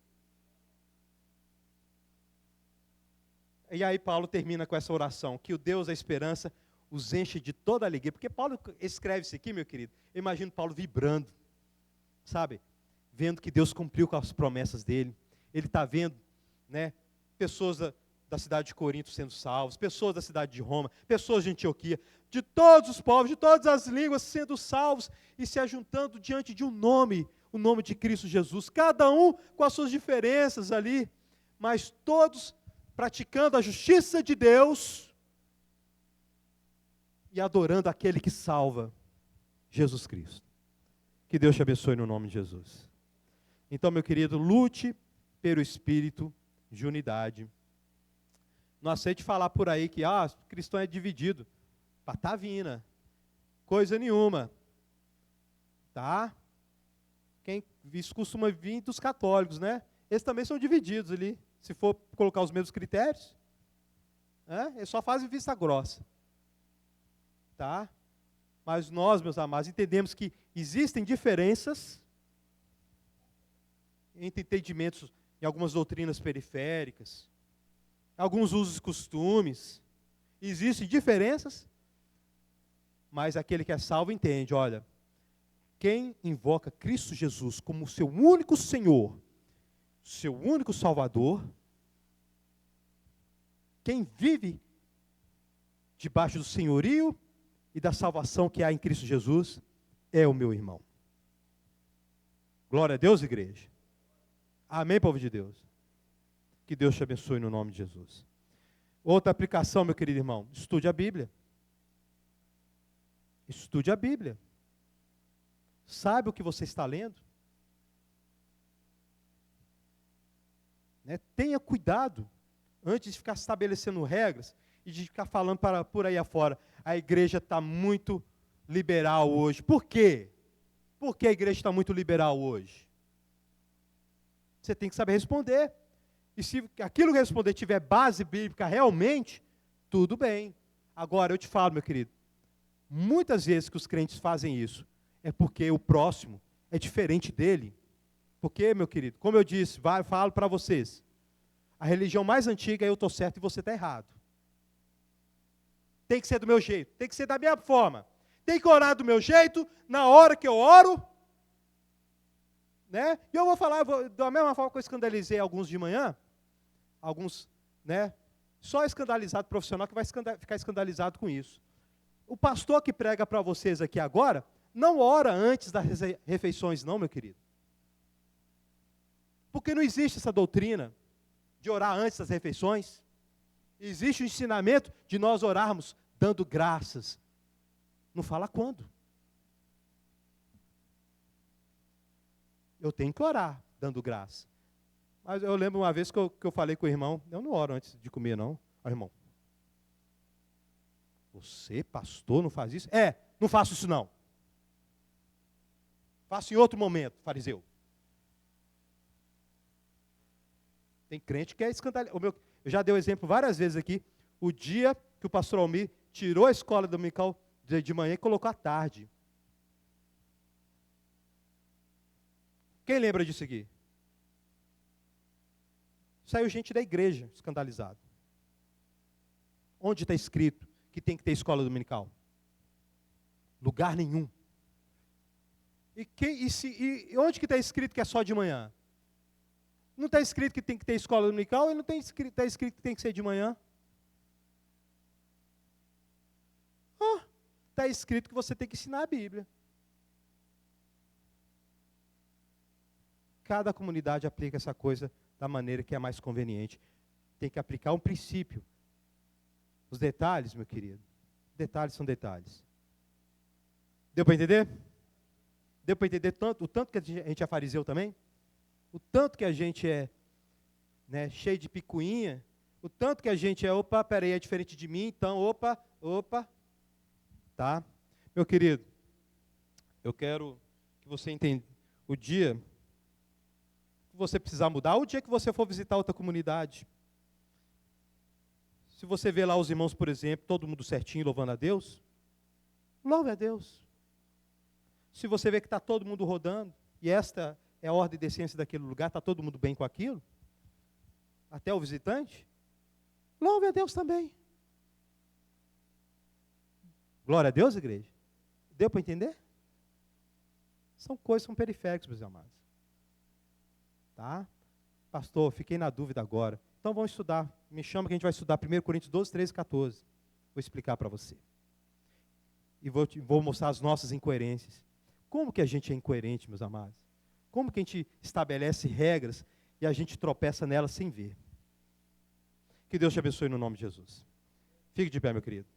E aí Paulo termina com essa oração, que o Deus da esperança os enche de toda alegria. Porque Paulo escreve isso aqui, meu querido, eu imagino Paulo vibrando, sabe? Vendo que Deus cumpriu com as promessas dele. Ele está vendo, né, pessoas da cidade de Corinto sendo salvas, pessoas da cidade de Roma, pessoas de Antioquia, de todos os povos, de todas as línguas sendo salvos e se ajuntando diante de um nome, o nome de Cristo Jesus. Cada um com as suas diferenças ali, mas todos praticando a justiça de Deus e adorando aquele que salva, Jesus Cristo. Que Deus te abençoe no nome de Jesus. Então, meu querido, lute pelo espírito de unidade. Não aceite falar por aí que cristão é dividido. Patavina. Coisa nenhuma. Tá? Isso costuma vir dos católicos, né? Esses também são divididos ali. Se for colocar os mesmos critérios, eles só fazem vista grossa. Tá? Mas nós, meus amados, entendemos que existem diferenças entre entendimentos em algumas doutrinas periféricas, alguns usos e costumes. Existem diferenças, mas aquele que é salvo entende, olha, quem invoca Cristo Jesus como seu único Senhor, seu único Salvador, quem vive debaixo do senhorio e da salvação que há em Cristo Jesus, é o meu irmão. Glória a Deus, igreja. Amém, povo de Deus. Que Deus te abençoe no nome de Jesus. Outra aplicação, meu querido irmão, estude a Bíblia. Estude a Bíblia. Sabe o que você está lendo? Tenha cuidado, antes de ficar estabelecendo regras e de ficar falando por aí afora. A igreja está muito liberal hoje. Por quê? Por que a igreja está muito liberal hoje? Você tem que saber responder. E se aquilo que responder tiver base bíblica realmente, tudo bem. Agora, eu te falo, meu querido, muitas vezes que os crentes fazem isso, é porque o próximo é diferente dele. Porque, meu querido, como eu disse, falo para vocês, a religião mais antiga é eu estou certo e você está errado. Tem que ser do meu jeito, tem que ser da minha forma. Tem que orar do meu jeito, na hora que eu oro. Né? E eu vou falar, da mesma forma que eu escandalizei alguns de manhã, alguns, só escandalizado profissional que vai ficar escandalizado com isso. O pastor que prega para vocês aqui agora, não ora antes das refeições não, meu querido. Porque não existe essa doutrina de orar antes das refeições. Existe o ensinamento de nós orarmos dando graças. Não fala quando. Eu tenho que orar dando graça. Mas eu lembro uma vez que eu falei com o irmão, eu não oro antes de comer não. Ó, irmão, você, pastor, não faz isso? Não faço isso não. Faço em outro momento, fariseu. Tem crente que é escandalizado. Eu já dei o exemplo várias vezes aqui. O dia que o pastor Almir tirou a escola dominical de manhã e colocou à tarde. Quem lembra disso aqui? Saiu gente da igreja escandalizado. Onde está escrito que tem que ter escola dominical? Lugar nenhum. E onde que está escrito que é só de manhã? Não está escrito que tem que ter escola dominical e não está escrito que tem que ser de manhã. Está escrito que você tem que ensinar a Bíblia. Cada comunidade aplica essa coisa da maneira que é mais conveniente. Tem que aplicar um princípio. Os detalhes, meu querido, detalhes são detalhes. Deu para entender? Deu para entender o tanto que a gente é fariseu também? O tanto que a gente é cheio de picuinha, o tanto que a gente peraí, é diferente de mim, então, opa, tá? Meu querido, eu quero que você entenda, o dia que você precisar mudar, o dia que você for visitar outra comunidade, se você vê lá os irmãos, por exemplo, todo mundo certinho, louvando a Deus, louve a Deus. Se você vê que está todo mundo rodando, e esta é a ordem e decência daquele lugar, está todo mundo bem com aquilo, até o visitante, louve a Deus também. Glória a Deus, igreja. Deu para entender? São periféricas, meus amados. Tá? Pastor, fiquei na dúvida agora. Então vamos estudar. Me chama que a gente vai estudar 1 Coríntios 12, 13 e 14. Vou explicar para você. E vou mostrar as nossas incoerências. Como que a gente é incoerente, meus amados? Como que a gente estabelece regras e a gente tropeça nelas sem ver? Que Deus te abençoe no nome de Jesus. Fique de pé, meu querido.